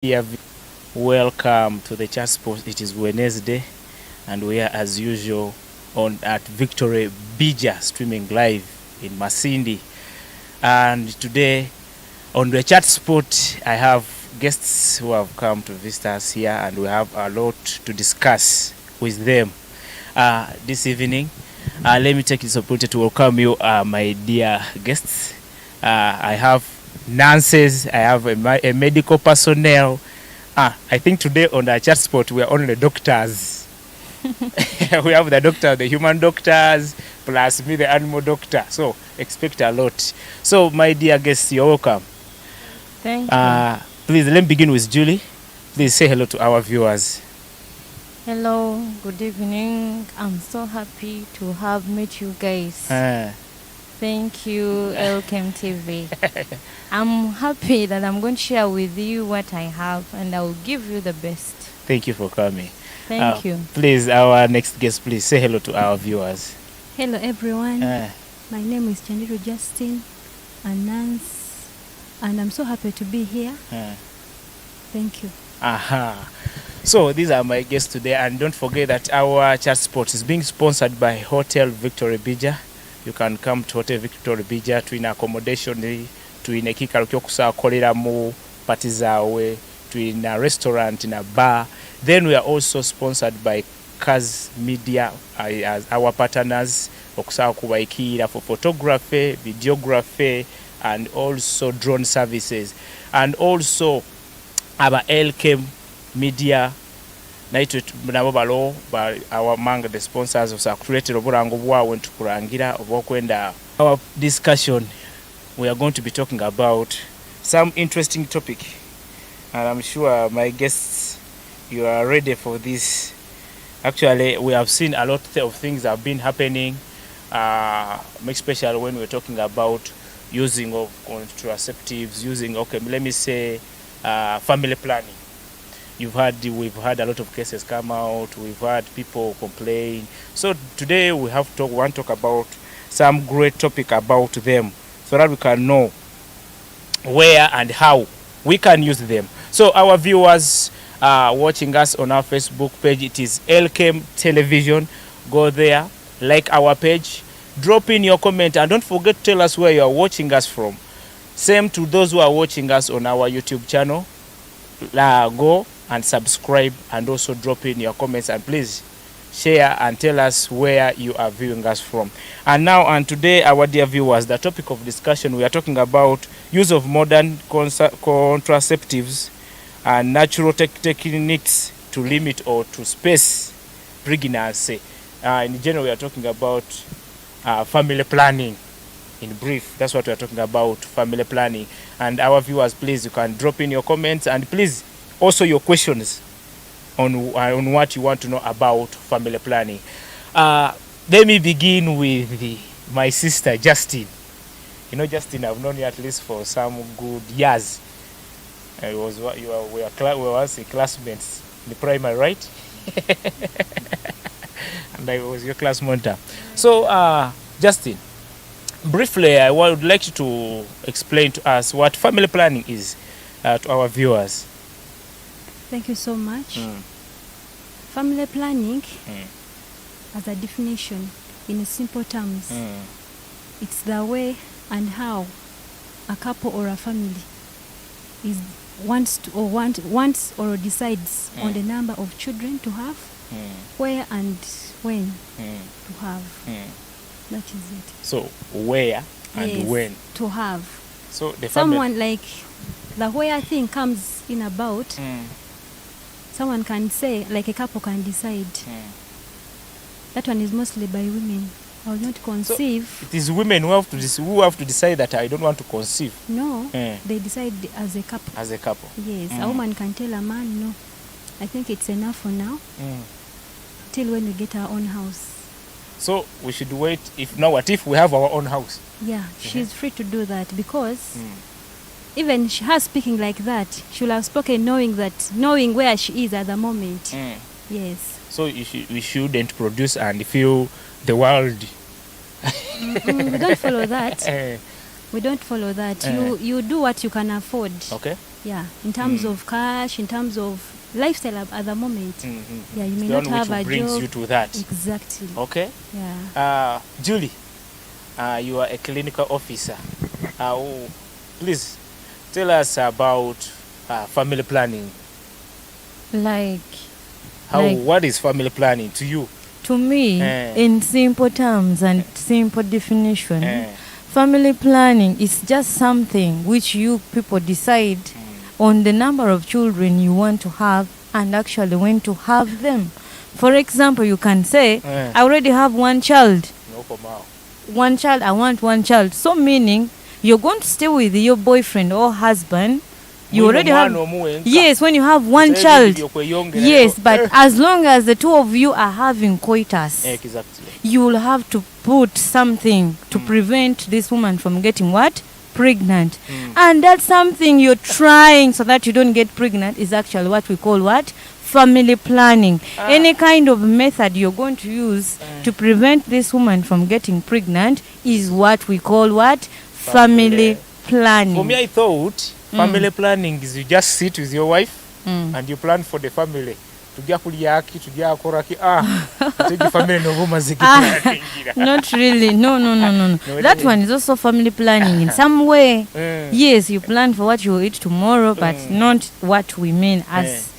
Yeah, welcome to the chat spot. It is Wednesday, and we are as usual on at Victory Bija streaming live in Masindi. And today on the chat spot, I have guests who have come to visit us here, and we have a lot to discuss with them this evening. Let me take this opportunity to welcome you, my dear guests. I have nurses, I have a medical personnel. I think today on the chat spot we are only doctors. We have the doctor, the human doctors, plus me, the animal doctor. So expect a lot. So my dear guests, you're welcome. Thank you. Please let me begin with Julie. Please say hello to our viewers. Hello, good evening. I'm so happy to have met you guys. Thank you, Elkem TV. I'm happy that I'm going to share with you what I have, and I will give you the best. Thank you for coming. Thank you. Please, our next guest, please say hello to our viewers. Hello everyone, my name is Chandiru Justin, a nurse, and I'm so happy to be here. Thank you. So these are my guests today, and don't forget that our chat spot is being sponsored by Hotel Victory Bija. You can come to Hotel Victory Bija to in accommodation to in ekikalo kyokusakoleramu party zaawe, to in a restaurant, in a bar. Then we are also sponsored by Kaz Media as our partners okusawa kubaikira for photography, videography, and also drone services, and also our Elkem Media nabo balo our among the sponsors of created oburango bwawe ntukurangira obwokwenda. Our discussion, we are going to be talking about some interesting topic, and I'm sure my guests, you are ready for this. Actually, we have seen a lot of things have been happening, especially when we're talking about using of contraceptives, using, let me say, family planning. We've had a lot of cases come out. We've had people complain. So today we want to talk about some great topic about them, so that we can know where and how we can use them. So our viewers watching us on our Facebook page, it is Elkem Television. Go there, like our page, drop in your comment, and don't forget to tell us where you are watching us from. Same to those who are watching us on our YouTube channel. Go and subscribe, and also drop in your comments, and please share and tell us where you are viewing us from. And now, and today, our dear viewers, the topic of discussion, we are talking about use of modern contraceptives and natural techniques to limit or to space pregnancy. In general, we are talking about family planning. In brief, that's what we are talking about, family planning. And our viewers, please, you can drop in your comments, and please also your questions on what you want to know about family planning. Let me begin with my sister Justin. You know, Justin, I've known you at least for some good years. We were once classmates in the primary, right? And I was your class monitor. So, Justin, briefly, I would like you to explain to us what family planning is to our viewers. Thank you so much. Family planning, as a definition, in simple terms, it's the way and how a couple or a family wants or decides on the number of children to have, where and when to have. That is it. So where and when to have. So the someone like the where thing comes in about. Someone can say, like a couple can decide. That one is mostly by women. I will not conceive. So it is women who have to decide that I don't want to conceive. No, they decide as a couple. As a couple. Yes, a woman can tell a man, no, I think it's enough for now. Till when we get our own house. So we should wait. If we have our own house? Yeah, she's free to do that, because even her speaking like that, she will have spoken knowing where she is at the moment. Yes. So we shouldn't produce and feel the world. We don't follow that. We don't follow that. You do what you can afford. Okay. Yeah, in terms of cash, in terms of lifestyle at the moment. Yeah, you may not have a brings job. You to that. Exactly. Okay. Yeah. Julie, you are a clinical officer. Please tell us about family planning. What is family planning to you? To me, in simple terms and simple definition, family planning is just something which you people decide on the number of children you want to have and actually when to have them. For example, you can say, I already have one child. One child, I want one child. So meaning, you're going to stay with your boyfriend or husband. You already have, yes, when you have one child, yes, but as long as the two of you are having coitus, you will have to put something to prevent this woman from getting what? Pregnant. And that's something you're trying so that you don't get pregnant is actually what we call what? Family planning. Any kind of method you're going to use to prevent this woman from getting pregnant is what we call what? Family planning. For me, I thought family planning is you just sit with your wife and you plan for the family. Not really. No. That one is also family planning in some way. Yes, you plan for what you will eat tomorrow, but not what we mean as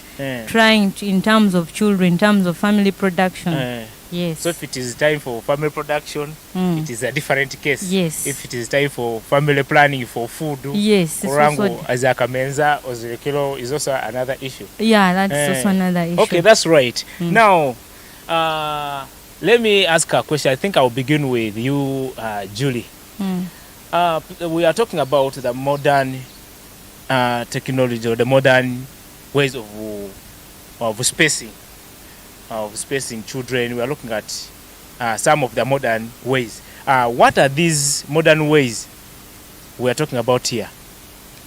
trying to, in terms of children, in terms of family production. Yes. So if it is time for family production, it is a different case. Yes. If it is time for family planning for food, yes, orango as a kamenza or zilekelo is also another issue. Yeah, that's also another issue. Okay, that's right. Now, let me ask a question. I think I'll begin with you, Julie. We are talking about the modern technology or the modern ways of spacing children. We are looking at some of the modern ways. What are these modern ways we are talking about here?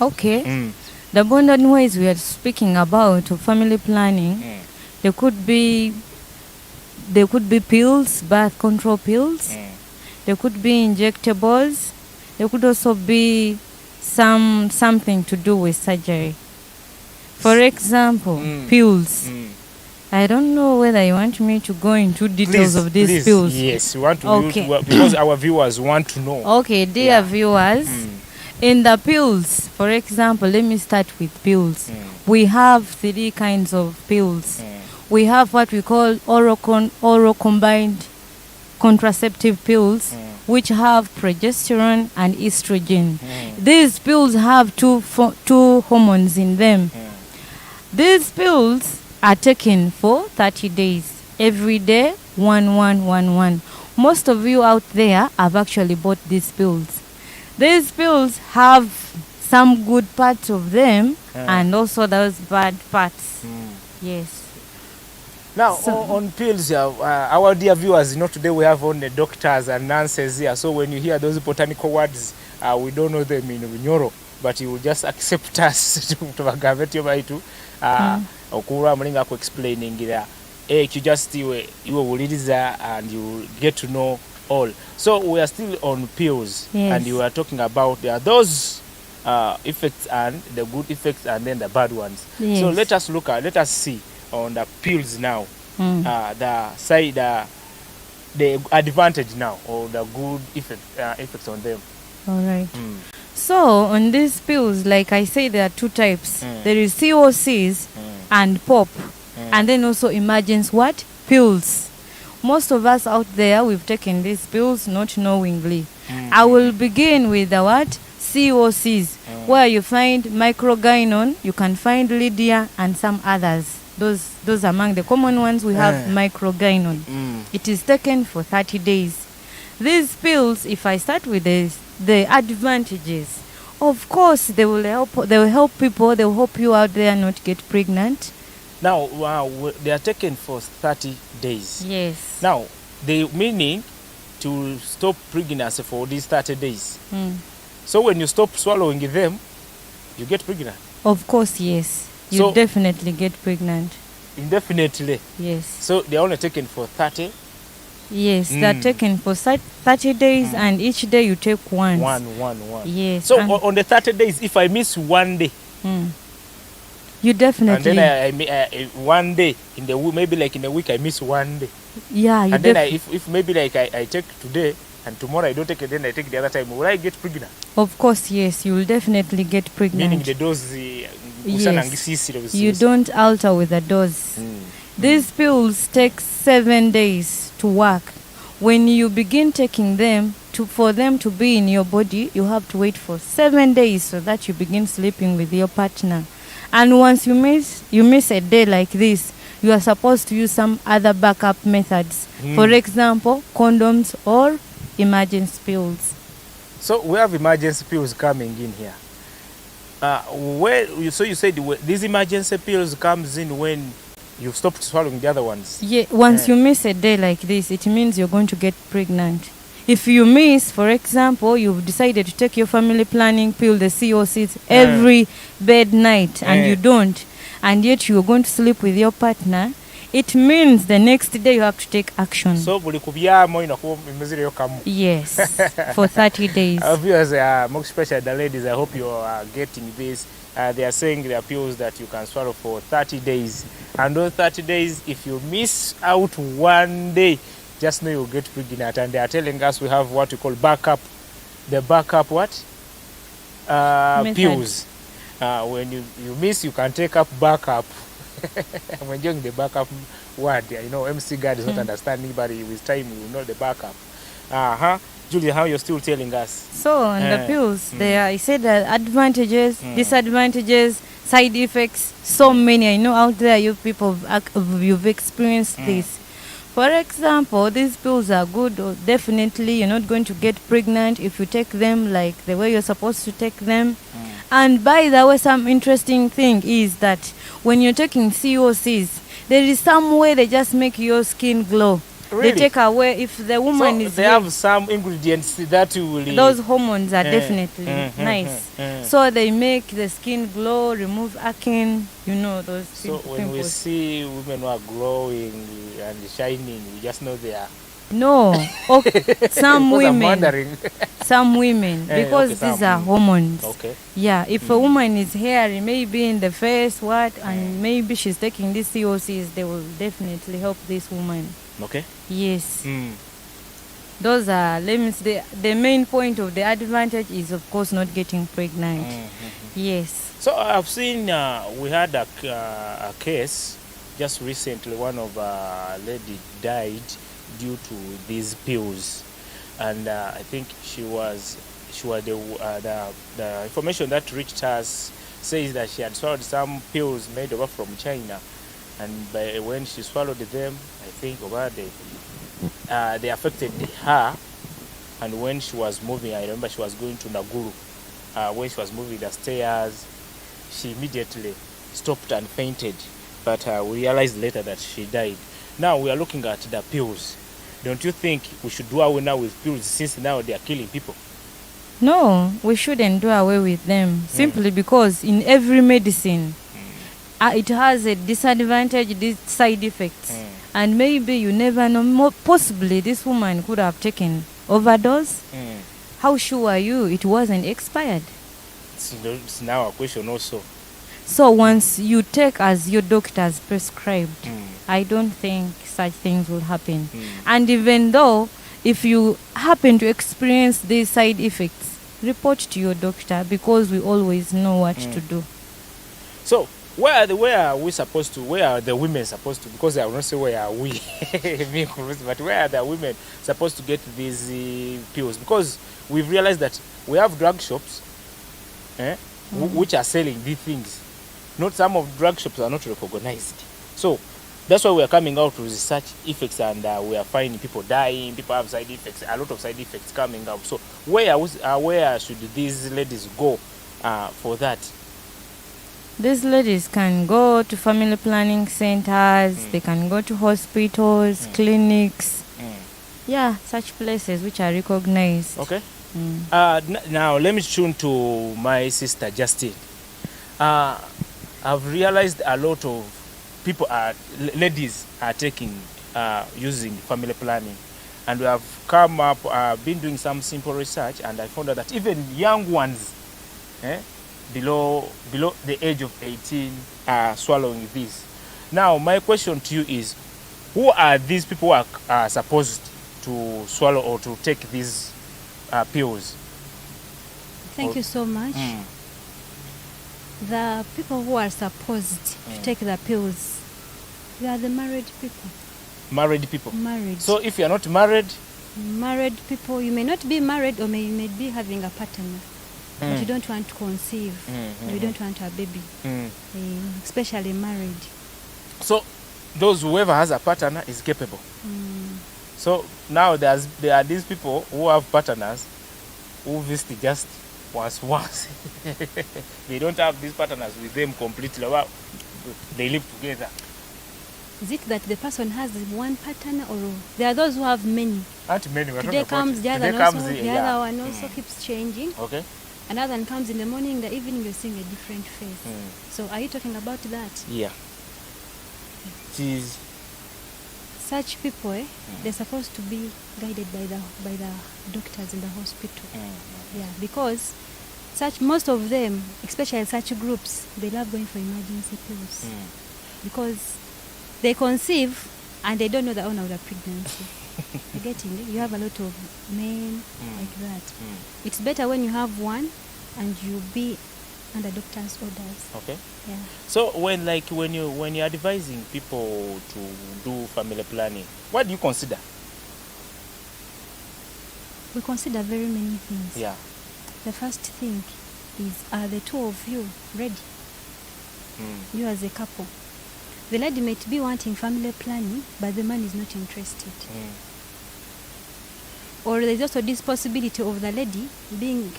Okay. The modern ways we are speaking about of family planning, there could be pills, birth control pills. There could be injectables. There could also be something to do with surgery. For example, pills. I don't know whether you want me to go into details of these pills. Yes, we want to because our viewers want to know. Okay, dear viewers, in the pills, for example, let me start with pills. We have 3 kinds of pills. We have what we call oral combined contraceptive pills, which have progesterone and estrogen. These pills have two hormones in them. These pills are taken for 30 days. Every day, 1. Most of you out there have actually bought these pills. These pills have some good parts of them and also those bad parts. Yes. Now, on pills, our dear viewers, today we have only doctors and nurses here. So when you hear those botanical words, we don't know them in Bunyoro, but you will just accept us to Vagavetio Baitu. Okura Mlinga explaining you just you will and you get to know all. So we are still on pills, and you are talking about those effects and the good effects and then the bad ones. Yes. So let us see on the pills now, the advantage now or the good effects on them. All right. So on these pills, like I say, there are 2 types. There is COCs and POP, and then also emergence pills. Most of us out there, we've taken these pills not knowingly. I will begin with the COCs, where you find microgynon, you can find Lydia and some others. Those among the common ones, we have microgynon. It is taken for 30 days. These pills, if I start with the advantages, of course they will help people, they will help you out there not get pregnant. Now, they are taken for 30 days. Yes. Now, they meaning to stop pregnancy for these 30 days. So when you stop swallowing them, you get pregnant. Of course, yes. You definitely get pregnant. Indefinitely. Yes. So they are only taken for 30. Yes, they're taken for 30 days, and each day you take one. One. Yes. So on the 30 days, if I miss one day, You definitely. And then I one day in the maybe like in a week I miss one day. Yeah, you and then if maybe like I take today and tomorrow I don't take it, then I take the other time, will I get pregnant? Of course, yes, you will definitely get pregnant. Meaning the dose, yes, you don't alter with the dose. These pills take 7 days to work. When you begin taking them, for them to be in your body, you have to wait for 7 days so that you begin sleeping with your partner. And once you miss a day like this, you are supposed to use some other backup methods. For example, condoms or emergency pills. So we have emergency pills coming in here. So you said these emergency pills comes in when you've stopped swallowing the other ones? Yeah, once you miss a day like this, it means you're going to get pregnant. If you miss, for example, you've decided to take your family planning pill, the COCs, every bed night, and you don't, and yet you're going to sleep with your partner, it means the next day you have to take action. So, yes, for 30 days. Viewers, more especially the ladies, I hope you are getting this. They are saying there are pills that you can swallow for 30 days. And those 30 days, if you miss out one day, just know you'll get pregnant. And they are telling us we have what we call backup. The backup what? Pills. When you miss, you can take up backup. I'm enjoying the backup word. I know MC God is not understanding, but with time you will know the backup. Julia, how you're still telling us? So on the pills, I said that advantages, disadvantages, side effects, so many. I know out there you people you've experienced this. For example, these pills are good. Definitely, you're not going to get pregnant if you take them like the way you're supposed to take them. And by the way, some interesting thing is that when you're taking COCs, there is some way they just make your skin glow. Really? They take away if the woman is. They have some ingredients that will. Those hormones are definitely nice. So they make the skin glow, remove acne. You know those. So when we see women who are glowing and shining, we just know they are. No, some women. Some women, because these are hormones. Okay. Yeah, if a woman is hairy, maybe in the face, and maybe she's taking these COCs, they will definitely help this woman. Okay. Yes. Those are, let me say, the main point of the advantage is, of course, not getting pregnant. Yes. So I've seen, we had a case just recently. One of a lady died due to these pills, and I think the information that reached us says that she had swallowed some pills made over from China, and when she swallowed them, I think they affected her. And when she was moving, I remember she was going to Naguru. When she was moving the stairs, she immediately stopped and fainted, but we realized later that she died. Now we are looking at the pills. Don't you think we should do away now with pills, since now they are killing people? No, we shouldn't do away with them, simply because in every medicine, it has a disadvantage, these side effects. And maybe you never know, possibly this woman could have taken overdose. How sure are you it wasn't expired? It's now a question also. So once you take as your doctor's prescribed, I don't think such things will happen. And even though, if you happen to experience these side effects, report to your doctor, because we always know what to do. So where are the women supposed to, because I will not say where are we, but where are the women supposed to get these pills? Because we've realized that we have drug shops which are selling these things. Not some of drug shops are not recognized. So that's why we are coming out with such effects, and we are finding people dying, people have side effects, a lot of side effects coming up. So where should these ladies go for that? These ladies can go to family planning centers, they can go to hospitals, clinics. Yeah, such places which are recognized. Okay. Now let me tune to my sister Justine. I've realized a lot of ladies are taking, using family planning, and we have come up, been doing some simple research, and I found out that even young ones, below the age of 18 are swallowing this. Now, my question to you is, who are these people who are supposed to swallow or to take these pills? Thank you so much. The people who are supposed to take the pills, they are the married people. Married people? Married. So if you are not married? Married people, you may not be married, or you may be having a partner, but you don't want to conceive, or you don't want a baby, especially married. So whoever has a partner is capable. So now there are these people who have partners who visit just once. They don't have these partners with them completely. Well, they live together. Is it that the person has one partner, or there are those who have many? Not many. Today comes the other, other one also keeps changing. Okay. Another one comes in the morning, the evening you're seeing a different face. So are you talking about that? Yeah. Jeez. Such people, they're supposed to be guided by the doctors in the hospital. Yeah, because most of them, especially such groups, they love going for emergency pills because they conceive and they don't know the owner of the pregnancy. You're getting it? You have a lot of men like that. It's better when you have one and you be under doctor's orders. Okay. Yeah. So when you're advising people to do family planning, what do you consider? We consider very many things. Yeah. The first thing is, are the two of you ready? You as a couple. The lady might be wanting family planning, but the man is not interested. Or there's also this possibility of the lady being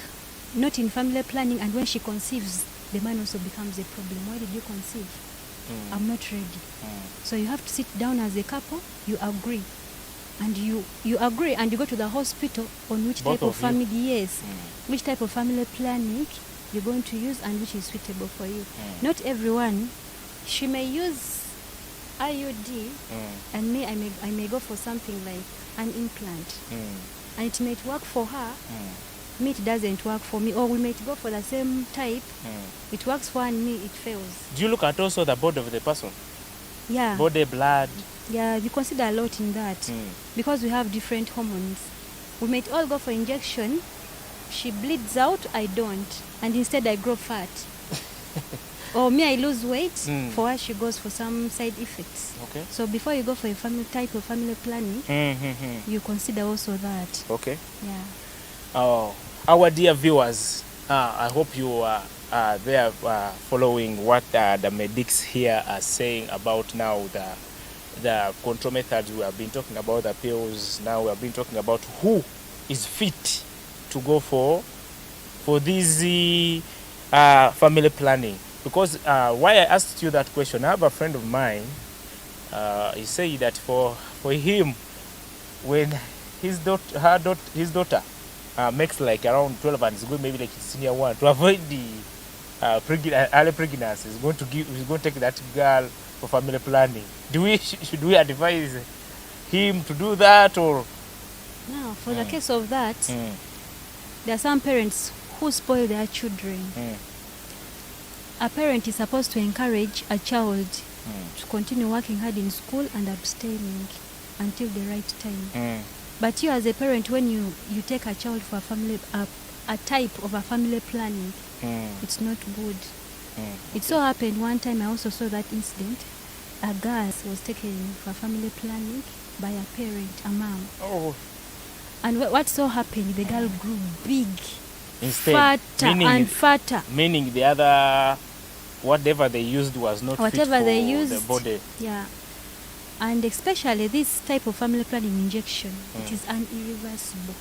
not in family planning, and when she conceives, the man also becomes a problem. Why did you conceive? I'm not ready. So you have to sit down as a couple, you agree. And you agree and you go to the hospital on which Both type of of you? family, yes, which type of family planning you're going to use and which is suitable for you. Not everyone. She may use IUD, and me, I may go for something like an implant, and it might work for her. Me, it doesn't work for me, or we might go for the same type. It works for her and me, it fails. Do you look at also the body of the person? Yeah. Body, blood? Yeah, you consider a lot in that because we have different hormones. We might all go for injection. She bleeds out, I don't, and instead I grow fat. Or me, I lose weight. For her, she goes for some side effects. Okay. So before you go for a type of family planning, you consider also that. Okay. Yeah. Oh, our dear viewers, I hope you are there following what the medics here are saying about now the control methods. We have been talking about the pills. Now we have been talking about who is fit to go for this family planning. Because why I asked you that question, I have a friend of mine. He said that for him, when his daughter makes like around 12 and is going maybe like senior one, to avoid the early pregnancy, he's going to take that girl for family planning. Should we advise him to do that, or? Now, for the case of that, there are some parents who spoil their children. A parent is supposed to encourage a child to continue working hard in school and abstaining until the right time. But you as a parent, when you take a child for a type of a family planning, it's not good. It so happened one time, I also saw that incident. A girl was taken for family planning by a parent, a mom. Oh. And what so happened, the girl grew big. Instead, fatter. Meaning the other, whatever they used was not fit for the body. Yeah. And especially this type of family planning injection, it is irreversible.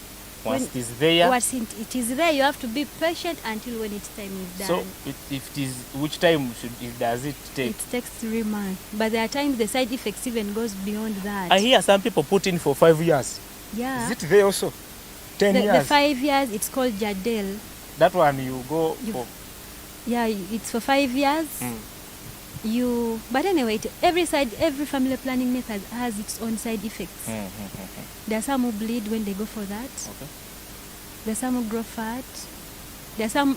Once it is there? Once it is there, you have to be patient until when its time is done. So, if it is, which time does it take? It takes 3 months. But there are times the side effects even goes beyond that. I hear some people put in for 5 years. Yeah. Is it there also? 10 years? The 5 years, it's called Jadel. That one you go for? Yeah, it's for 5 years. But anyway, every family planning method has its own side effects. There are some who bleed when they go for that. Okay. There are some who grow fat. There's some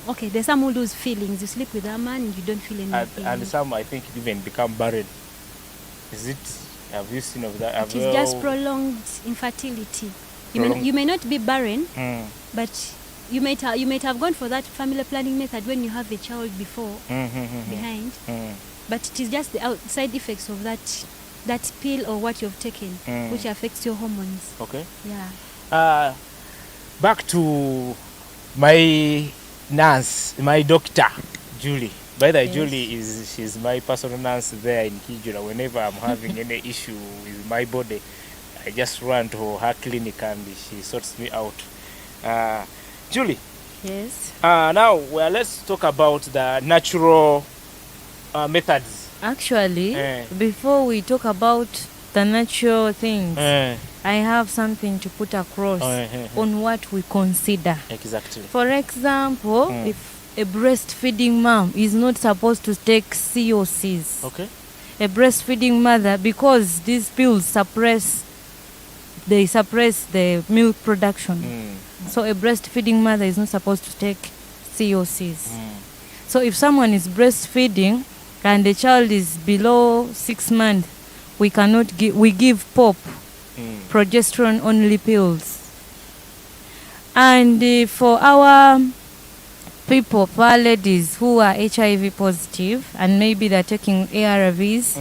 who lose feelings. You sleep with a man and you don't feel anything. And some, I think, even become barren. Is it? Have you seen of that? It is just prolonged infertility. You may not be barren, but you might have gone for that family planning method when you have a child before behind. But it is just the outside effects of that pill or what you've taken, which affects your hormones. Okay. Yeah. Back to my nurse, my doctor, Julie. By the way, Julie she's my personal nurse there in Kijura. Whenever I'm having any issue with my body, I just run to her clinic and she sorts me out. Julie. Yes. Now, let's talk about the natural methods. Actually, before we talk about the natural things, I have something to put across on what we consider. Exactly. For example, if a breastfeeding mom is not supposed to take COCs. Okay. A breastfeeding mother, because these pills suppress the milk production. So a breastfeeding mother is not supposed to take COCs. So if someone is breastfeeding and the child is below 6 months, we give POP, progesterone only pills. And for our people, for our ladies who are HIV positive and maybe they're taking ARVs,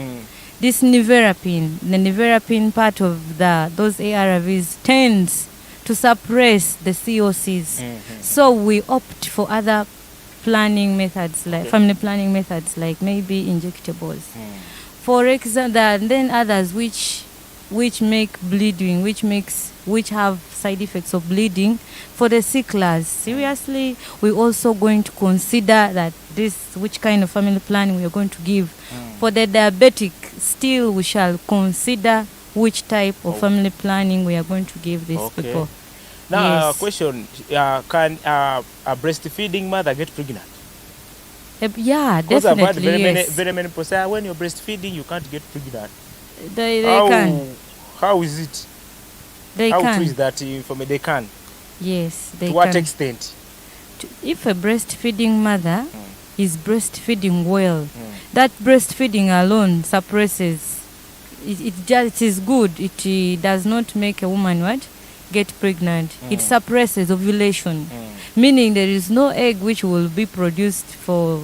this nevirapine, the nevirapine part of those ARVs tends to suppress the COCs. So we opt for other planning methods, like family planning methods, like maybe injectables. For example, then others which make bleeding, which have side effects of bleeding. For the sicklers, seriously, we're also going to consider that which kind of family planning we are going to give. For the diabetic, still we shall consider which type of family planning we are going to give these people. Now, question, can a breastfeeding mother get pregnant? Yeah, because definitely, I've had very many people say, when you're breastfeeding, you can't get pregnant. They can. How is it? They how can. true is that information? They can. Yes, they to can. what extent? If a breastfeeding mother is breastfeeding well, that breastfeeding alone suppresses. It is good. It does not make a woman get pregnant. It suppresses ovulation, meaning there is no egg which will be produced for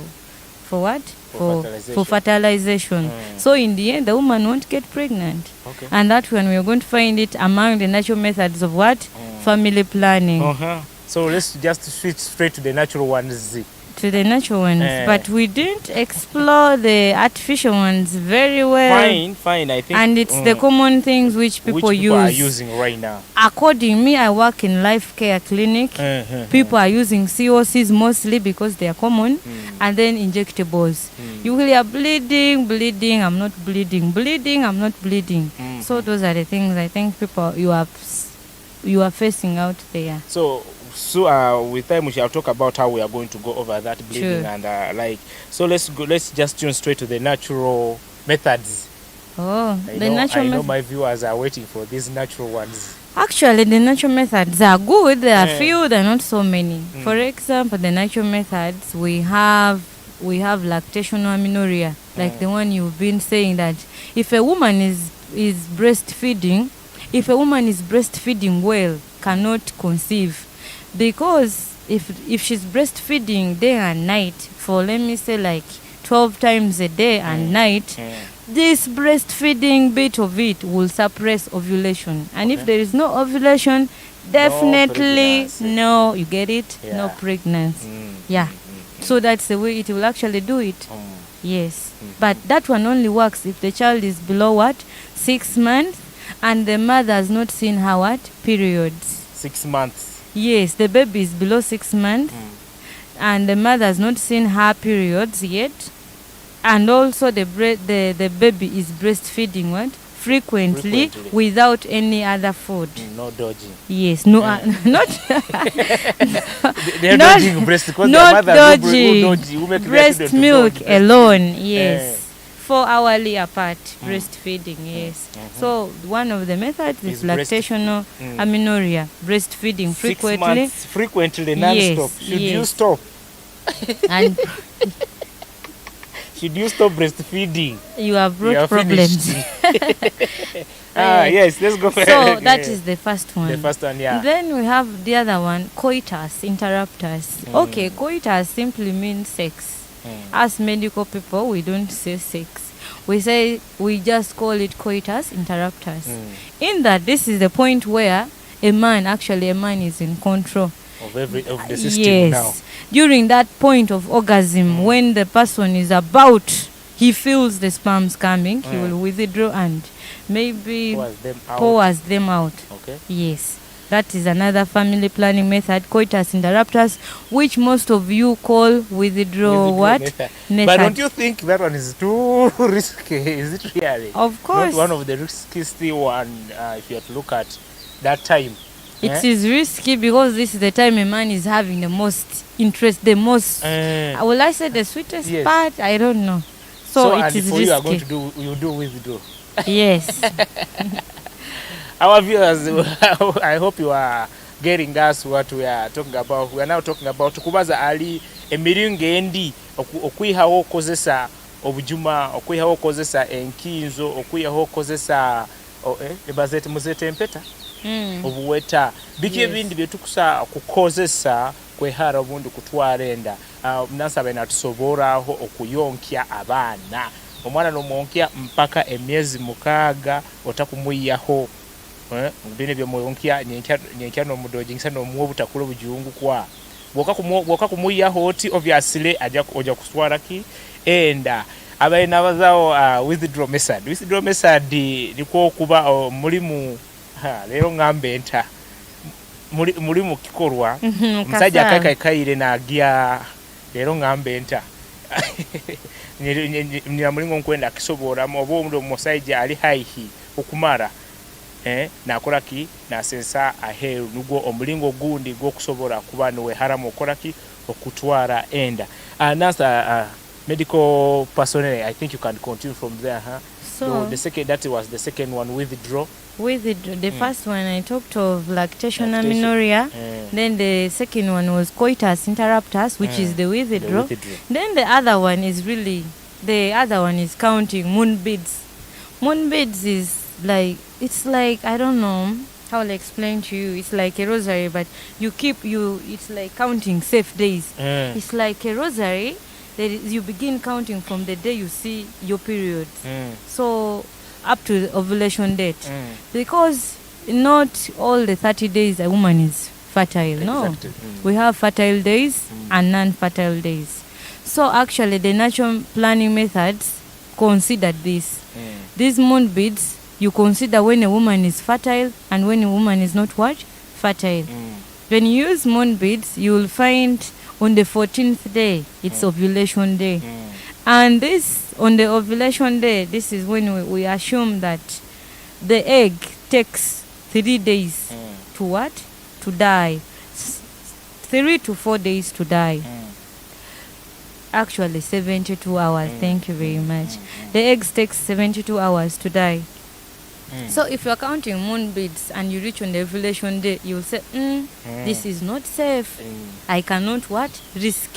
what? For fertilization. So in the end, the woman won't get pregnant. Okay. And that's when we are going to find it among the natural methods of what? Family planning. So let's just switch straight to the natural ones. To the natural ones, but we didn't explore the artificial ones very well. Fine, I think. And it's the common things which people are using right now. According me, I work in life care clinic. People are using COCs mostly because they are common, and then injectables. You will hear bleeding, I'm not bleeding, I'm not bleeding. So those are the things I think people you are facing out there. So with time we shall talk about how we are going to go over that bleeding and so let's just tune straight to the natural methods. I know my viewers are waiting for these natural ones. Actually, the natural methods are good. There are few, there are not so many. For example, the natural methods, we have lactational amenorrhea, like the one you've been saying, that if a woman is breastfeeding, well, cannot conceive. Because if she's breastfeeding day and night for, let me say, like 12 times a day and night, this breastfeeding bit of it will suppress ovulation. And if there is no ovulation, definitely no, you get it? No pregnancy. So that's the way it will actually do it. Yes. But that one only works if the child is below 6 months and the mother has not seen her periods. 6 months. Yes, the baby is below 6 months and the mother has not seen her periods yet, and also the baby is breastfeeding frequently without any other food. No dodging. Yes, no, not they're dodging breast because not the mother dodging. who make breast milk alone. Yes. 4 hourly apart breastfeeding. Yes. So one of the methods is lactational amenorrhea, breastfeeding 6 months frequently non-stop. Should you stop? And should you stop breastfeeding? You have brought problems. Yes, let's go. So that is the first one. The first one, yeah. Then we have the other one, coitus interruptus. Okay, coitus simply means sex. As medical people, we don't say sex. We just call it coitus interruptus. In that, this is the point where a man is in control of the system now. During that point of orgasm, when the person is about, he feels the sperms coming, he will withdraw and maybe pours them out. Okay. Yes. That is another family planning method, coitus interruptus, which most of you call withdrawal method. But don't you think that one is too risky? Is it really? Of course. Not one of the riskiest one if you have to look at that time. It is risky because this is the time a man is having the most interest, the most, will I say the sweetest part? I don't know. So it is risky. You are going to do withdraw. Yes. Our viewers, I hope you are getting us what we are talking about. We are now talking about kubaza ali emiringo endi okwihawo okozesa obujuma, okwihawo okozesa enkinzo, okwihawo okozesa ebazete muzete empeta obuweta biki ebindi byetukusa kukozesa kwehara obundi kutwara enda nansaba natusoboraho okuyonkya abaana omwana nomunkya mpaka emyezi 6 otakumuyiyaho bine byo muyonkya nyenkya nomudojingisa nomuwa butakula bujungu kwa bwoka kumuyiyaho oti obviously oja kuswara ki enda abaina bazao withdraw method liko kuba mulimu lero ngambe enta mulimu kikorwa omusajja akakaire naagya lero ngambe enta ni amulingo nkwenda kisobora obo omuntu omusajja ali haihi okumara nakolaki nasensa aheru nugwo omulingo gundi gwo kusobora kuba nowe haramu okolaki okutwara enda nasa medical personnel. I think you can continue from there, huh? So that was the second one, withdraw. The first one I talked of lactation amenorrhea. Then the second one was coitus interruptus, which is the withdraw. Then the other one is counting moonbeads. Moonbeads is it's like I don't know how I'll explain to you. It's like a rosary, but it's like counting safe days. It's like a rosary. You begin counting from the day you see your period. So up to the ovulation date. Because not all the 30 days a woman is fertile. No. We have fertile days and non-fertile days. So actually the natural planning methods consider this. These moonbeads, you consider when a woman is fertile and when a woman is not what? Fertile. When you use moonbeads, you will find on the 14th day, it's ovulation day. And this, on the ovulation day, this is when we assume that the egg takes 3 days to what? To die. 3 to 4 days to die. Actually, 72 hours. Thank you very much. The eggs takes 72 hours to die. So if you're counting moonbeads and you reach on the ovulation day, you'll say, this is not safe. I cannot risk.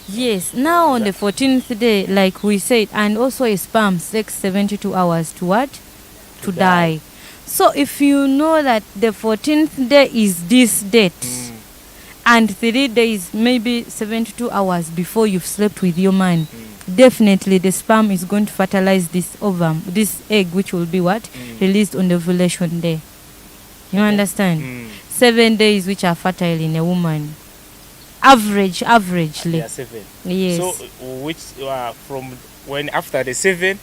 Yes. Now on the 14th day, like we said, and also a sperm takes 72 hours to to die. So if you know that the 14th day is this date, and 3 days, maybe 72 hours before you've slept with your man, definitely the sperm is going to fertilize this ovum, this egg, which will be released on the ovulation day. You understand? 7 days which are fertile in a woman. Averagely. Yeah, 7. Yes. So which from when after the 7?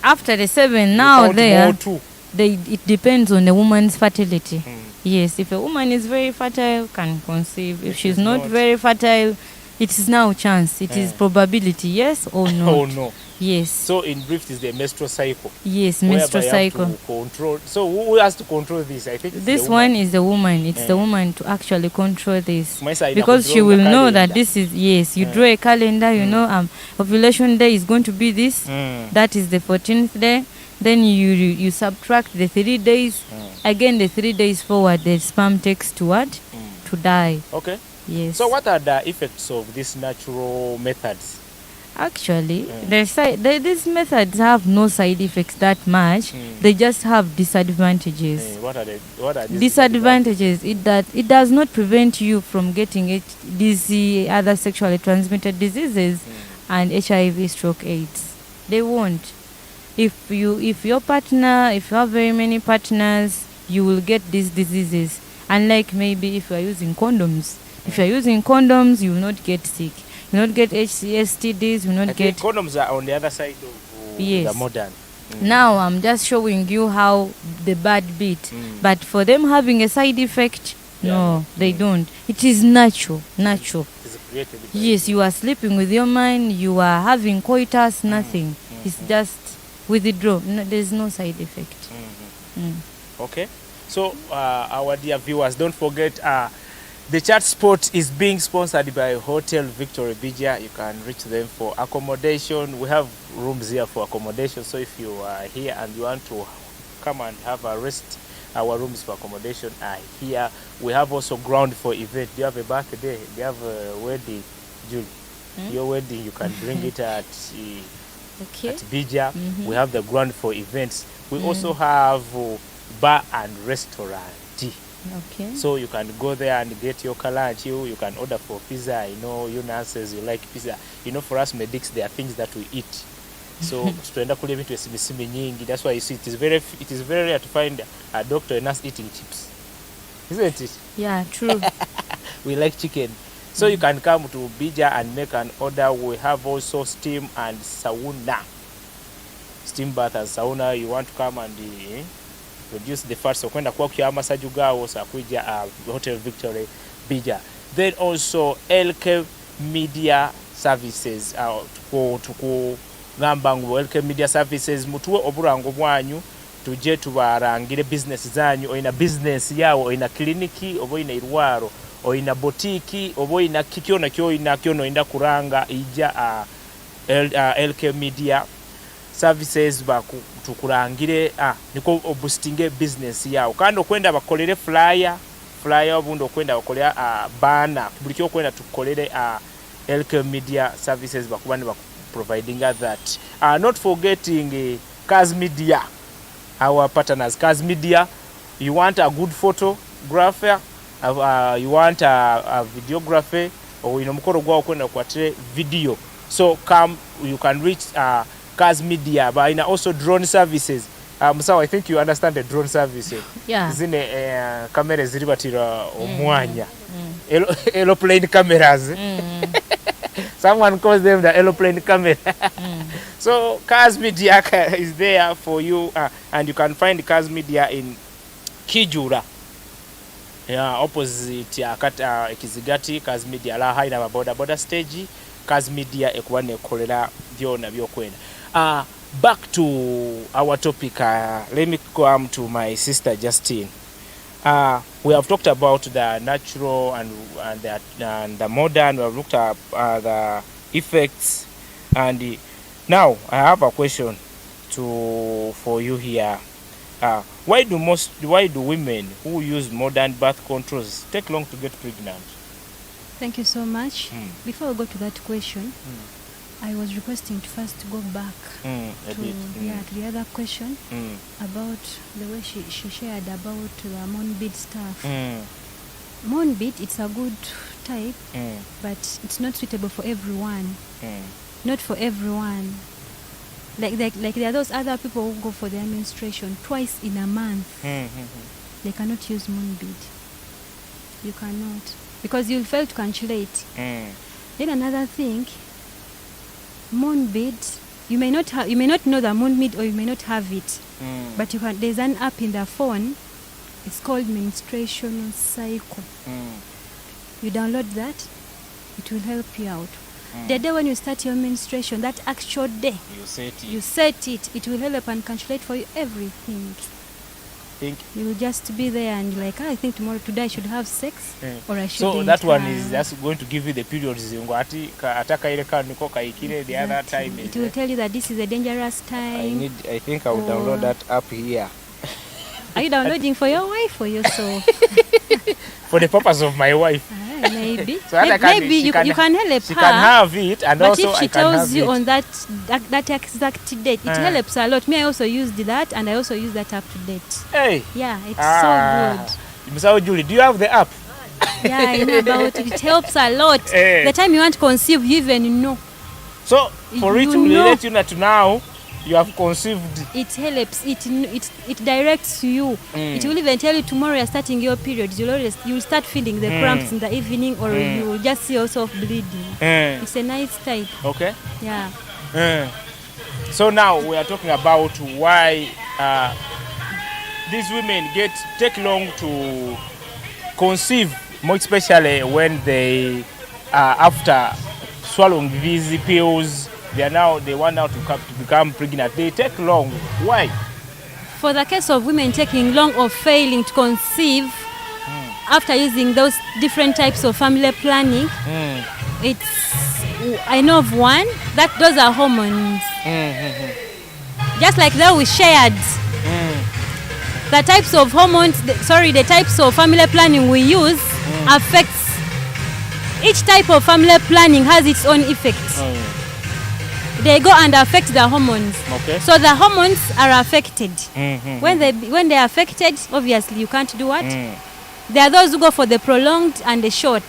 After the 7, now it depends on the woman's fertility. Yes, if a woman is very fertile, can conceive. If she's not very fertile, It is now chance. It is probability, yes or no? Oh no. Yes. So in brief, is the menstrual cycle. Yes, menstrual cycle. To control. So who has to control this? I think this one is the woman. It's the woman to actually control this, because she will know that this is, yes, you draw a calendar, you know, ovulation day is going to be this. That is the 14th day. Then you subtract the 3 days. Again, the 3 days forward, the sperm takes to what? To die. Okay. Yes. So what are the effects of these natural methods? Actually, these methods have no side effects that much. They just have disadvantages. What are these disadvantages? It does not prevent you from getting these other sexually transmitted diseases and HIV, stroke, AIDS. They won't. If your partner, if you have very many partners, you will get these diseases. Unlike maybe if you are using condoms. If you are using condoms, you will not get sick. You will not get STDs. You will not get. Condoms are on the other side of the modern. Now I'm just showing you how the bad bit. But for them having a side effect, no, they don't. It is natural. Natural. Yes, you are sleeping with your mind. You are having coitus. Nothing. It's just withdraw. No, there's no side effect. Okay. So our dear viewers, don't forget. The Chat Sport is being sponsored by Hotel Victory Bija. You can reach them for accommodation. We have rooms here for accommodation. So if you are here and you want to come and have a rest, our rooms for accommodation are here. We have also ground for event. Do you have a birthday? Do you have a wedding, Julie? Your wedding, you can bring it at Bija. We have the ground for events. We also have bar and restaurant. Okay. So you can go there and get your lunch. You can order for pizza. You know, you nurses, you like pizza. You know, for us medics, there are things that we eat. So that's why you see it is very rare to find a doctor and nurse eating chips, isn't it? Yeah, true. We like chicken. So you can come to Bija and make an order. We have also steam and sauna. Steam bath and sauna. You want to come and reduce the fat, so kwenda kwa kya massage gawo sa kuja Hotel Victory Bija. Then also Elkem Media Services tuku ngamba ngo Elkem Media Services mutuwe oburango bwanyu tuje tubarangire business zanyu. Oina business yawo, oina kliniki, oboina irwaro, oina botiki, oboina kikyona kyoina kyono inda kuranga ija Elkem Media Services tukurangire niko boostinge business yawo kandi okwenda bakolere flyer obundo okwenda bakolera bana buli kyo okwenda tukolere Elkem Media Services bakubani providing that. Not forgetting Kaz Media, our partners. Kaz Media, you want a good photographer, you want a videographer, or you know mukoro gwa okwenda kwatire video, so come, you can reach Kaz Media, but also drone services. So I think you understand the drone service. Yeah. Zine camera ziribatira omwanya. Aeroplane cameras. Someone calls them the aeroplane camera. So Kaz Media is there for you, and you can find Kaz Media in Kijura. Yeah, opposite Ekizigati. Kaz Media la haina boda stage. Kaz Media ekwane kolera byona byokwenda. Back to our topic. Let me come to my sister Justine. We have talked about the natural and the modern. We have looked at the effects, and now I have a question for you here. Why do women who use modern birth controls take long to get pregnant? Thank you so much. Before we go to that question, I was requesting to first go back to the other question about the way she shared about the moonbead stuff. Moonbead, it's a good type, but it's not suitable for everyone. Not for everyone. Like there are those other people who go for their menstruation twice in a month. They cannot use moonbead. You cannot, because you'll fail to calculate. Then another thing, moonbead, you may not know the moonbead, or you may not have it, but there's an app in the phone. It's called menstruation cycle. You download that, it will help you out. The day when you start your menstruation, that actual day, you set it. It will help and calculate for you everything. Think you will just be there and like, I think today I should have sex, or I should. So that one is just going to give you the periods. The other time it will tell you that this is a dangerous time. I think I will download that app here. Are you downloading for your wife or yourself? For the purpose of my wife. Maybe. So maybe you can help her. She can have it, and but also if she I can tells have you it. on that exact date, it helps a lot. Me, I also used that, and I also use that up to date. Hey. Yeah, it's so good. Mr. Julie, do you have the app? Yeah, I know about it. It helps a lot. The time you want to conceive, you even know. So for it to relate you that now you have conceived. It helps. It directs you. It will even tell you tomorrow you're starting your period. You'll start feeling the cramps in the evening, or you will just see yourself bleeding. It's a nice type. Okay. Yeah. So now we are talking about why these women take long to conceive, more especially when they after swallowing these pills. They want now to become pregnant. They take long. Why? For the case of women taking long or failing to conceive after using those different types of family planning, I know of one that those are hormones. Just like that we shared. The types of hormones, the types of family planning we use affects. Each type of family planning has its own effects. They go and affect the hormones. Okay. So the hormones are affected. When they are affected, obviously you can't do what? There are those who go for the prolonged and the short,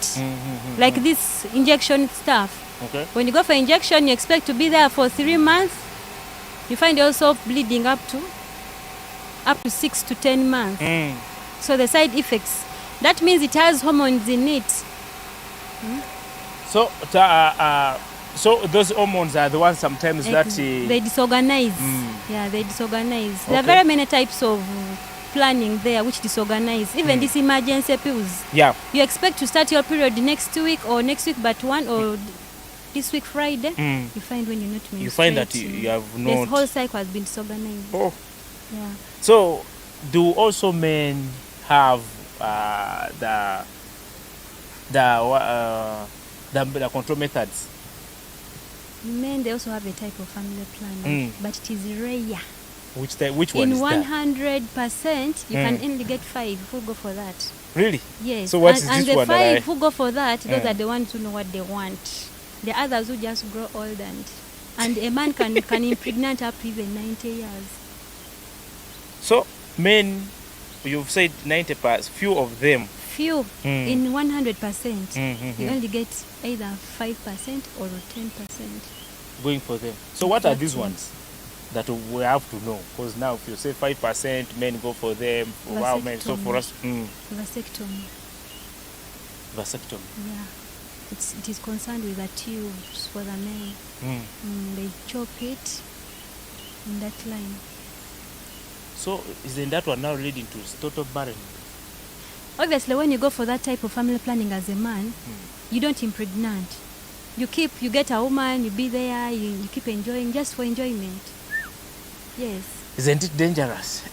like this injection stuff. Okay. When you go for injection, you expect to be there for 3 months. You find yourself bleeding up to 6 to 10 months. So the side effects. That means it has hormones in it. So those hormones are the ones sometimes that they disorganize. Yeah, they disorganize. There are very many types of planning there which disorganize. Even these emergency pills. Yeah. You expect to start your period next week but one, or this week Friday. You find when you're not menstruating. You find that you have not. The whole cycle has been disorganized. Oh. Yeah. So do also men have the control methods? Men, they also have a type of family planning, but it is rare. Which one is that? In 100%, you can only get 5 who go for that. Really? Yes. So what is and this the one? 5 who go for that, those are the ones who know what they want. The others who just grow old and a man can impregnate up to even 90 years. So men, you've said 90%, few of them. Few. In 100%, you only get either 5% or 10%. Going for them. So what are these ones that we have to know? Because now if you say 5% men go for them, wow, men. So for us, vasectomy. Vasectomy. Yeah. It is concerned with the tubes for the men. They chop it in that line. So isn't that one now leading to total barren? Obviously, when you go for that type of family planning as a man, you don't impregnate. You get a woman, you be there, you keep enjoying just for enjoyment. Yes. Isn't it dangerous?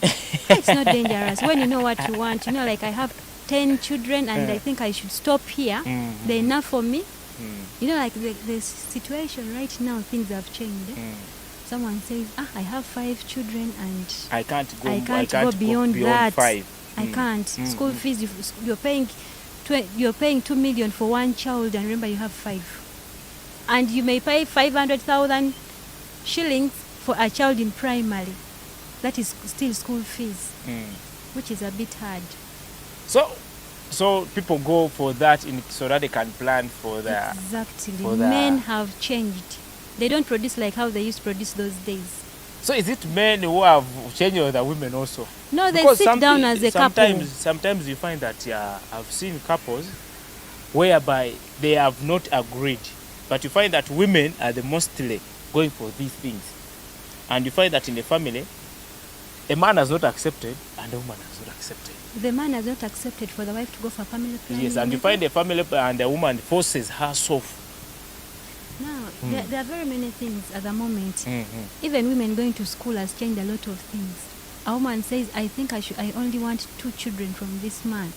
It's not dangerous. When you know what you want, like I have 10 children and I think I should stop here. They're enough for me. Like the situation right now, things have changed. Someone says, I have 5 children and I can't go beyond that. 5. I can't. School fees, you're paying 2 million for one child, and remember you have 5. And you may pay 500,000 shillings for a child in primary. That is still school fees, which is a bit hard. So people go for that so that they can plan for that. Exactly. Men have changed. They don't produce like how they used to produce those days. So is it men who have changed or the women also? No, they sit down as a couple. Sometimes you find that I've seen couples whereby they have not agreed. But you find that women are the mostly going for these things. And you find that in the family, a man has not accepted and the woman has not accepted. The man has not accepted for the wife to go for family planning. Yes, and you find a family and the woman forces her soft. Now, there are very many things at the moment. Mm-hmm. Even women going to school has changed a lot of things. A woman says, I think I only want 2 children from this man.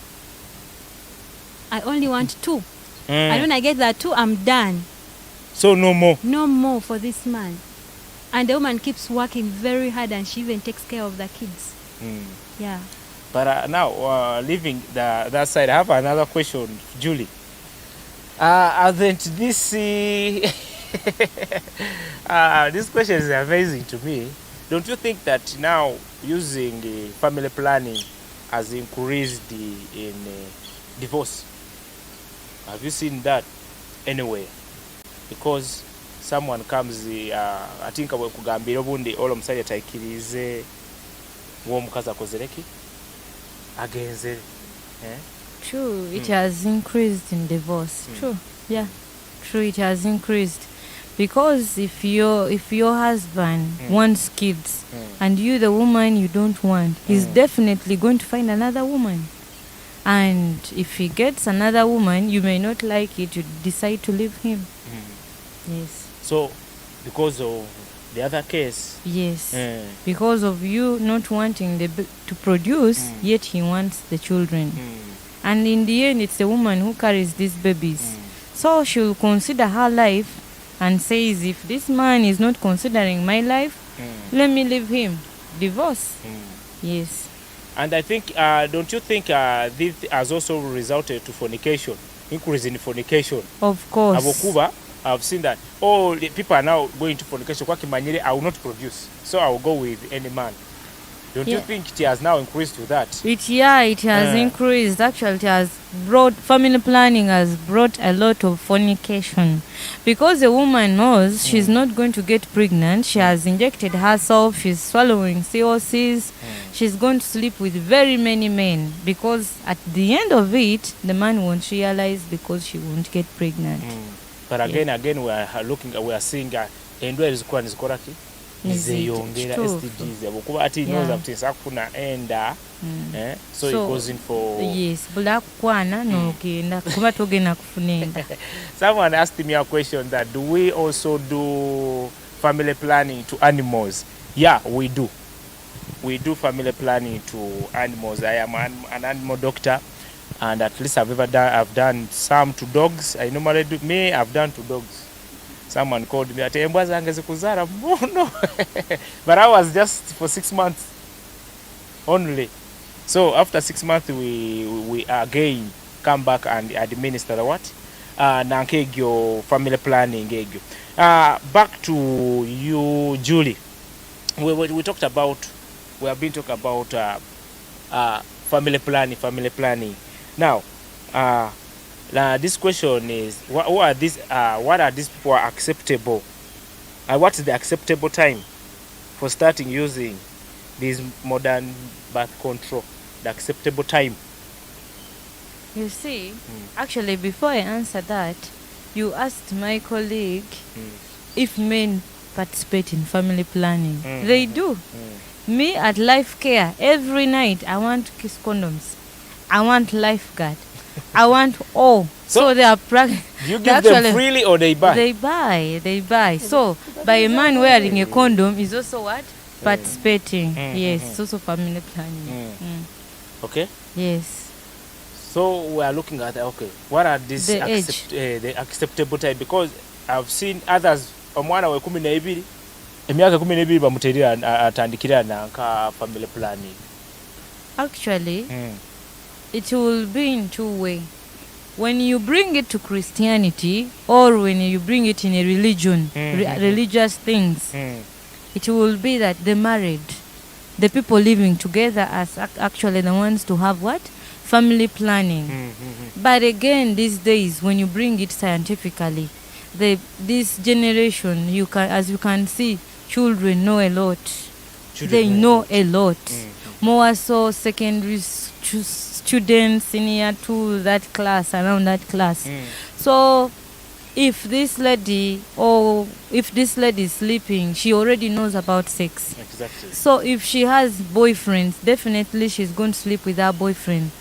I only want 2. And when I get that 2, I'm done. So no more. No more for this man. And the woman keeps working very hard, and she even takes care of the kids. Yeah. But now, leaving that side, I have another question, Julie. Aren't this... this question is amazing to me. Don't you think that now using family planning has increased in divorce? Have you seen that anywhere? Because someone comes, I think kugambira obundi olo musajja taikirize w'omukazi akozereki agenze. True, it has increased in divorce. True, yeah, true, it has increased. Because if your husband wants kids and you, the woman, you don't want, he's definitely going to find another woman. And if he gets another woman, you may not like it, you decide to leave him. Yes. So, because of the other case? Yes. Because of you not wanting to produce, yet he wants the children. And in the end, it's the woman who carries these babies. So she'll consider her life and says, if this man is not considering my life, let me leave him. Divorce. Yes. And I think, don't you think this has also resulted to fornication, increase in fornication? Of course. Abokuba, I've seen that. Oh, the people are now going to fornication. Kwa kimanyere, I will not produce, so I will go with any man. Don't you think it has now increased to that? It has increased. Actually, it has family planning has brought a lot of fornication. Because a woman knows she's not going to get pregnant, she has injected herself, she's swallowing COCs, she's going to sleep with very many men. Because at the end of it, the man won't realize because she won't get pregnant. But again, we are seeing endwere zikuwa nizikoraki nizeyongera STDs abokuba ati knows that it's akuna enda so it goes in for black kwana nogenda kuba togenda kufunenda. Someone asked me a question that do we also do family planning to animals? Yeah, we do family planning to animals. I am an animal doctor, and at least I've done some to dogs. I normally do, I've done to dogs. Someone called me, ati embwa zange zikuzara mbono. But I was just for 6 months only. So after 6 months, we again come back and administer the what? Nankegyo family planning. Back to you, Julie. We talked about, we have been talking about family planning. Now, this question is, what are these people acceptable? What is the acceptable time for starting using this modern birth control? The acceptable time. You see, actually, before I answer that, you asked my colleague if men participate in family planning. They do. Me at Life Care, every night I want to kiss condoms. I want lifeguard. I want all. So they are you give them freely or they buy? They buy. So by a man wearing a condom is also what? Participating. Yes, it's also family planning. Okay. Yes. So we are looking at what are these the acceptable time? Because I've seen others omwana we 12 emyaka 12 bamuterera atandikira nanka family planning. Actually, it will be in two ways. When you bring it to Christianity or when you bring it in a religion, religious things, it will be that the married, the people living together as actually the ones to have what? Family planning. But again, these days, when you bring it scientifically, this generation, as you can see, children know a lot. They know a lot. More so secondary students, senior to that class, around that class. So if this lady is sleeping, she already knows about sex. Exactly. So if she has boyfriends, definitely she's going to sleep with her boyfriend.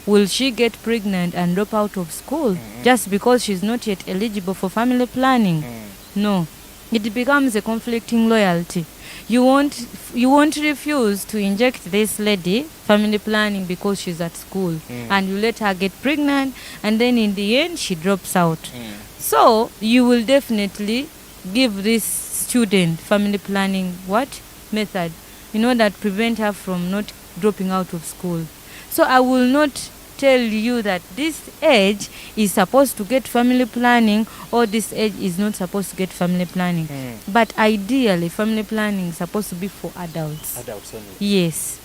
Will she get pregnant and drop out of school just because she's not yet eligible for family planning? No. It becomes a conflicting loyalty. You won't refuse to inject this lady family planning because she's at school, and you let her get pregnant, and then in the end she drops out. So you will definitely give this student family planning method, that prevent her from not dropping out of school. So I will not tell you that this age is supposed to get family planning or this age is not supposed to get family planning. But ideally, family planning is supposed to be for adults. Adults only. Yes.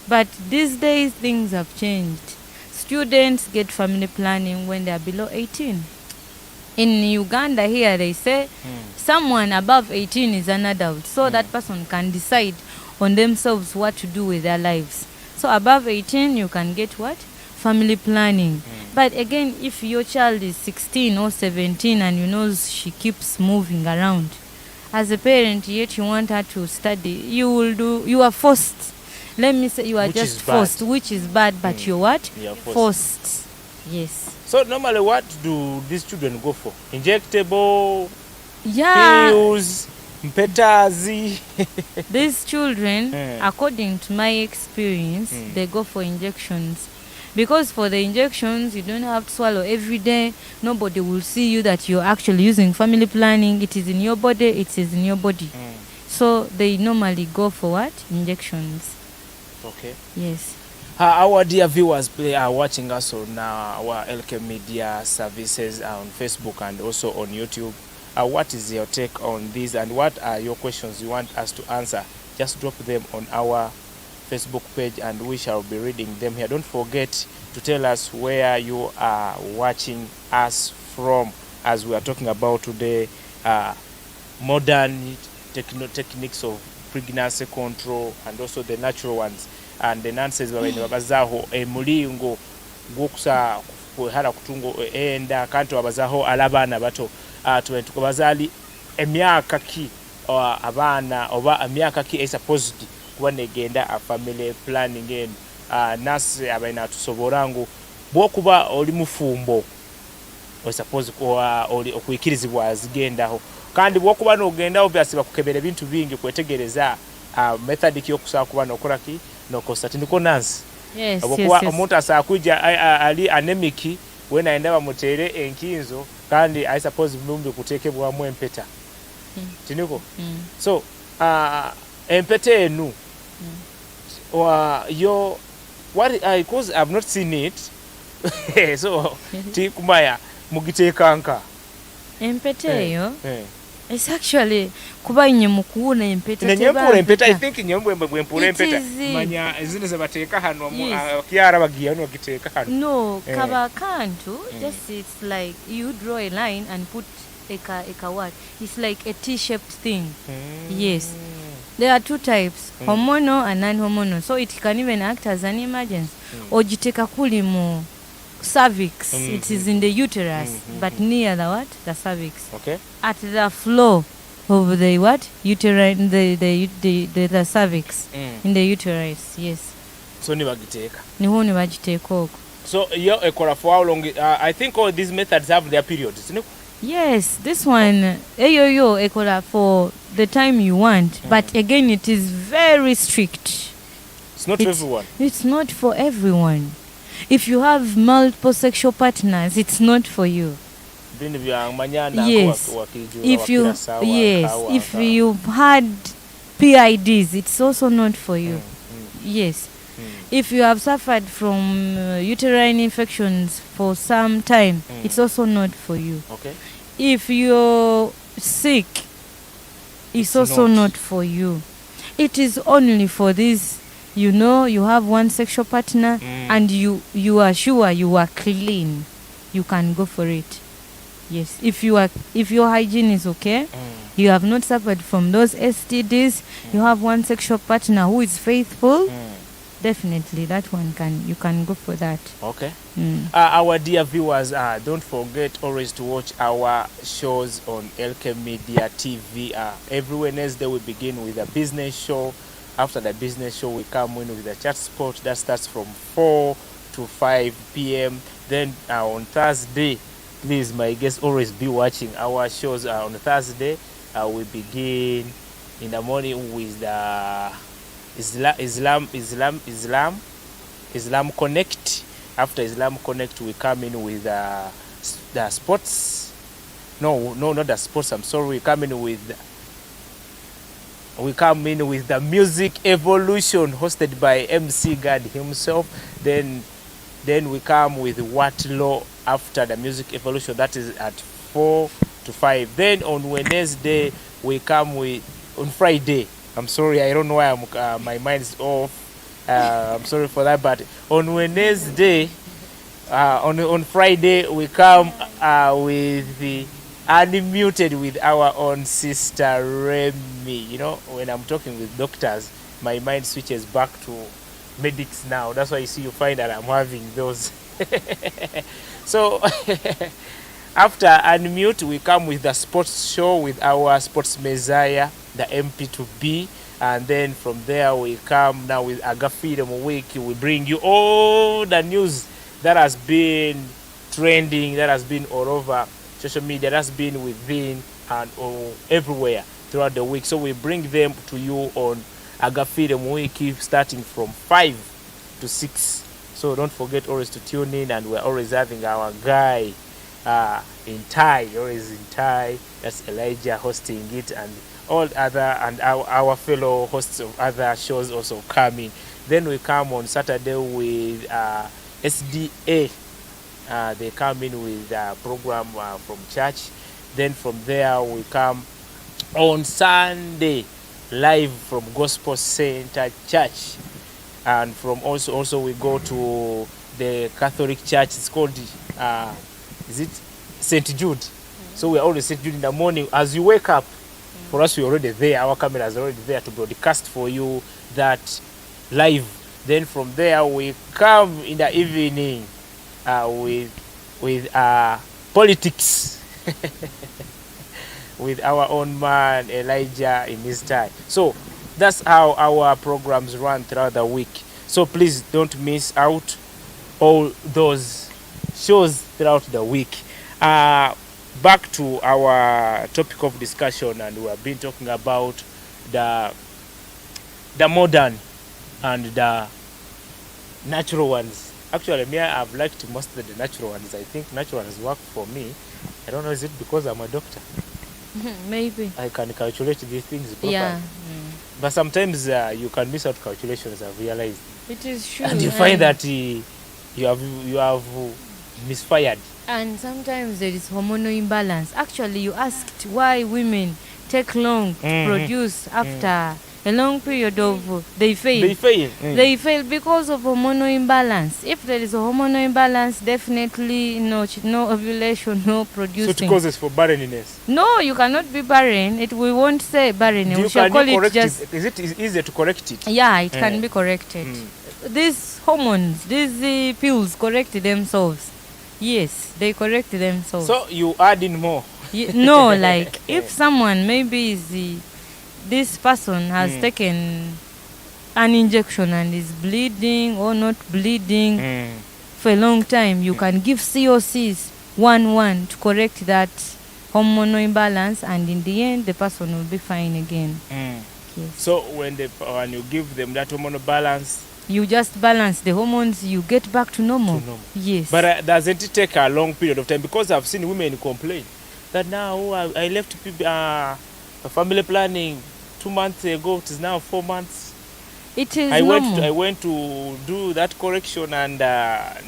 But these days, things have changed. Students get family planning when they are below 18. In Uganda here, they say someone above 18 is an adult. So that person can decide on themselves what to do with their lives. So above 18, you can get what? Family planning. But again, if your child is 16 or 17 and she keeps moving around, as a parent, yet you want her to study, you are forced. Let me say you are just forced, which is bad, but you're what? You're forced. Yes. So normally what do these children go for? Injectable? Yeah. Pills? Mpetazi? These children, according to my experience, they go for injections. Because for the injections, you don't have to swallow every day. Nobody will see you that you're actually using family planning. It is in your body. It is in your body. So they normally go for what? Injections. Okay. Yes. Our dear viewers are watching us on our Elkem Media services on Facebook and also on YouTube. What is your take on this, and what are your questions you want us to answer? Just drop them on our Facebook page and we shall be reading them here. Don't forget to tell us where you are watching us from, as we are talking about today modern techniques of pregnancy control and also the natural ones. And the nonsense babazaho emulingo gwokusa kuhala kutungo enda kanto abazaho alabana bato tukabazali emyaka ki abana oba emyaka ki is supposed kuba negenda a family planning en nasi abaina tusoborango bwokuba oli mufumbo o suppose ko oli okuikirizibwa azigendaho kandi bwokuba nogenda obviously bakukebera bintu bingi kwetegereza method ki yokusa kuba nokola ki nokosa tindiko nansi. Yes, yes. Omuntu asakuja ali anemic wena enda bamutere enkinzo kandi I suppose mumbi kutekebwamu empeta. Tiniko? So empete enu what because I've not seen it. So tikumaya mugitekanka empete yo it's actually kuba nyemukuna empeta nyempura empeta. I think nyembwe mbwempura empeta manya izine zabateka hano kiara bagiya no giteka hano no kaba kantu just it's like you draw a line and put a what it's like a T-shaped thing. Yes, there are two types, hormonal and non-hormonal, so it can even act as an emergency. Ojiteka kuli mu cervix, it is in the uterus, but near the cervix. Okay. At the floor of the what? Uterine, the cervix, in the uterus. Yes. So ni bagiteka. Niho ni bagiteka oko. So you ekora for how long? I think all these methods have their periods. Yes, this one ekora for the time you want, but again it is very strict. It's not for everyone. It's not for everyone. If you have multiple sexual partners, it's not for you. Yes. If you've had PIDs, it's also not for you. Yes. If you have suffered from uterine infections for some time, it's also not for you. Okay. If you're sick, it's also not for you. It is only for this. You have one sexual partner and you are sure you are clean, you can go for it. Yes, if your hygiene is okay, you have not suffered from those STDs, you have one sexual partner who is faithful, definitely that one you can go for that. Okay. Our dear viewers, don't forget always to watch our shows on Elkem Media TV. Every Wednesday we begin with a business show. After the business show, we come in with a chat spot that starts from 4 to 5 p.m. Then on Thursday, please, my guests, always be watching our shows. On Thursday, we begin in the morning with the Islam Connect. After Islam Connect, we come in with the sports. No, not the sports. I'm sorry. We come in with the Music Evolution, hosted by MC God himself. Then we come with What Law after the Music Evolution. That is at 4 to 5. Then on Wednesday, we come with on Friday. I'm sorry, I don't know why my mind is off. I'm sorry for that. But on Wednesday, on Friday, we come with the Unmuted with our own sister Remy. You know, when I'm talking with doctors, my mind switches back to medics now. That's why you find that I'm having those. So after Unmute, we come with the sports show with our sports messiah, the MP2B. And then from there, we come now with Aga Freedom Week. We bring you all the news that has been trending, that has been all over social media, that's been within and everywhere throughout the week. So we bring them to you on Aga Freedom Week, starting from 5 to 6. So don't forget always to tune in, and we're always having our guy in Thai, always in Thai. That's Elijah hosting it, and all other and our fellow hosts of other shows also coming. Then we come on Saturday with SDA. They come in with a program from church. Then from there we come on Sunday live from Gospel Center Church. And from also we go to the Catholic Church. It's called is it St. Jude? So we're always St. Jude in the morning. As you wake up, for us, we're already there. Our camera is already there to broadcast for you that live. Then from there, we come in the evening with politics with our own man Elijah in his time. So that's how our programs run throughout the week. So please don't miss out all those shows throughout the week. Back to our topic of discussion, and we have been talking about the modern and the natural ones. Actually, me, I've liked most of the natural ones. I think natural ones work for me. I don't know, is it because I'm a doctor? Maybe. I can calculate these things properly. Yeah. But sometimes you can miss out calculations, I've realized. It is true. And you find that you have misfired. And sometimes there is hormonal imbalance. Actually, you asked why women take long to produce after a long period of they fail. They fail because of hormonal imbalance. If there is a hormonal imbalance, definitely no ovulation, no producing. So it causes for barrenness. No, you cannot be barren. We won't say barren. We shall call it just. Is it easier to correct it? Yeah, it can be corrected. These hormones, these pills correct themselves. Yes, they correct themselves. So you add in more? No, like if someone maybe this person has taken an injection and is bleeding or not bleeding for a long time, you can give COCs 1 to correct that hormonal imbalance, and in the end the person will be fine again. Yes. So when you give them that hormonal balance, you just balance the hormones, you get back to normal. Yes. But doesn't it take a long period of time? Because I've seen women complain that now I left family planning 2 months ago. It is now 4 months. It is normal. I went to do that correction, and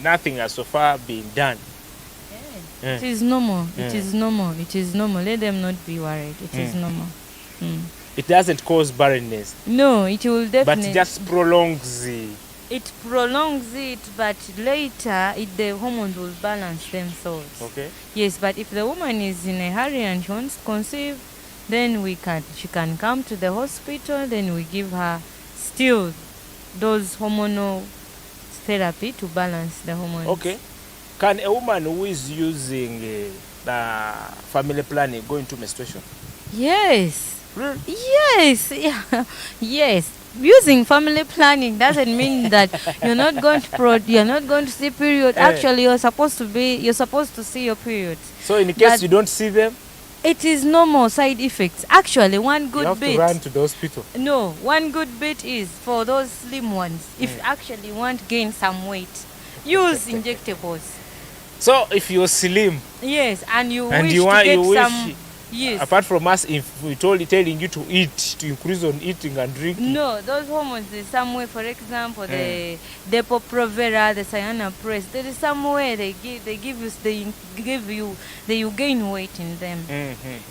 nothing has so far been done. It is normal. It is normal. It is normal. Let them not be worried. It is normal. It doesn't cause barrenness. No, it will definitely. But it just prolongs it. It prolongs it, but later the hormones will balance themselves. Okay. Yes, but if the woman is in a hurry and she wants to conceive, then she can come to the hospital. Then we give her still those hormonal therapy to balance the hormones. Okay. Can a woman who is using family planning go into menstruation? Yes. Yes. Yeah. Yes. Using family planning doesn't mean that you're not going to see period. Actually, you're supposed to see your periods. So in case you don't see them, it is normal side effects. Actually, one good you have bit. to run to the hospital. No, one good bit is for those slim ones. If you actually want to gain some weight, use injectables. So if you're slim, yes, and you and wish you to want, get you wish, some, yes. Apart from us, if we telling you to eat, to increase on eating and drinking. No, those hormones, there's some way. For example, the Depo-Provera, the Cyanopress, there is some way you gain weight in them.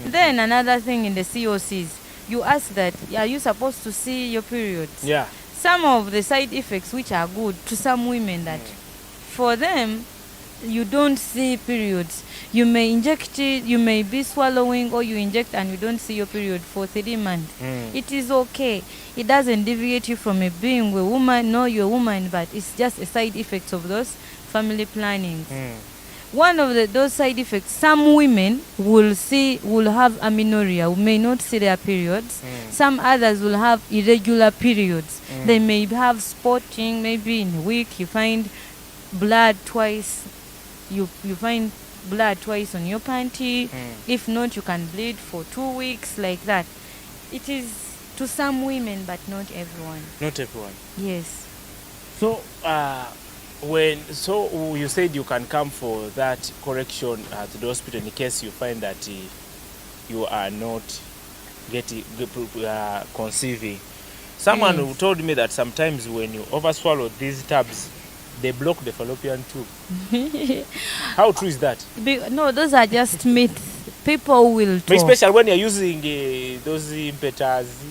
Then another thing in the COCs, you ask that, are you supposed to see your periods? Yeah. Some of the side effects which are good to some women that for them you don't see periods. You may inject it, you may be swallowing, or you inject and you don't see your period for 3 months. It is okay. It doesn't deviate you from being a woman. No, you're a woman, but it's just a side effect of those family plannings. One of those side effects, some women will have amenorrhea, who may not see their periods. Some others will have irregular periods. They may have spotting, maybe in a week you find blood twice. You find blood twice on your panty. If not, you can bleed for 2 weeks, like that. It is to some women, but not everyone. Not everyone. Yes. So you said you can come for that correction to the hospital in case you find that you are not conceiving. Someone who told me that sometimes when you overswallow these tabs, they block the fallopian tube. How true is that? No, those are just myths. People will talk. Especially when you're using those impetus.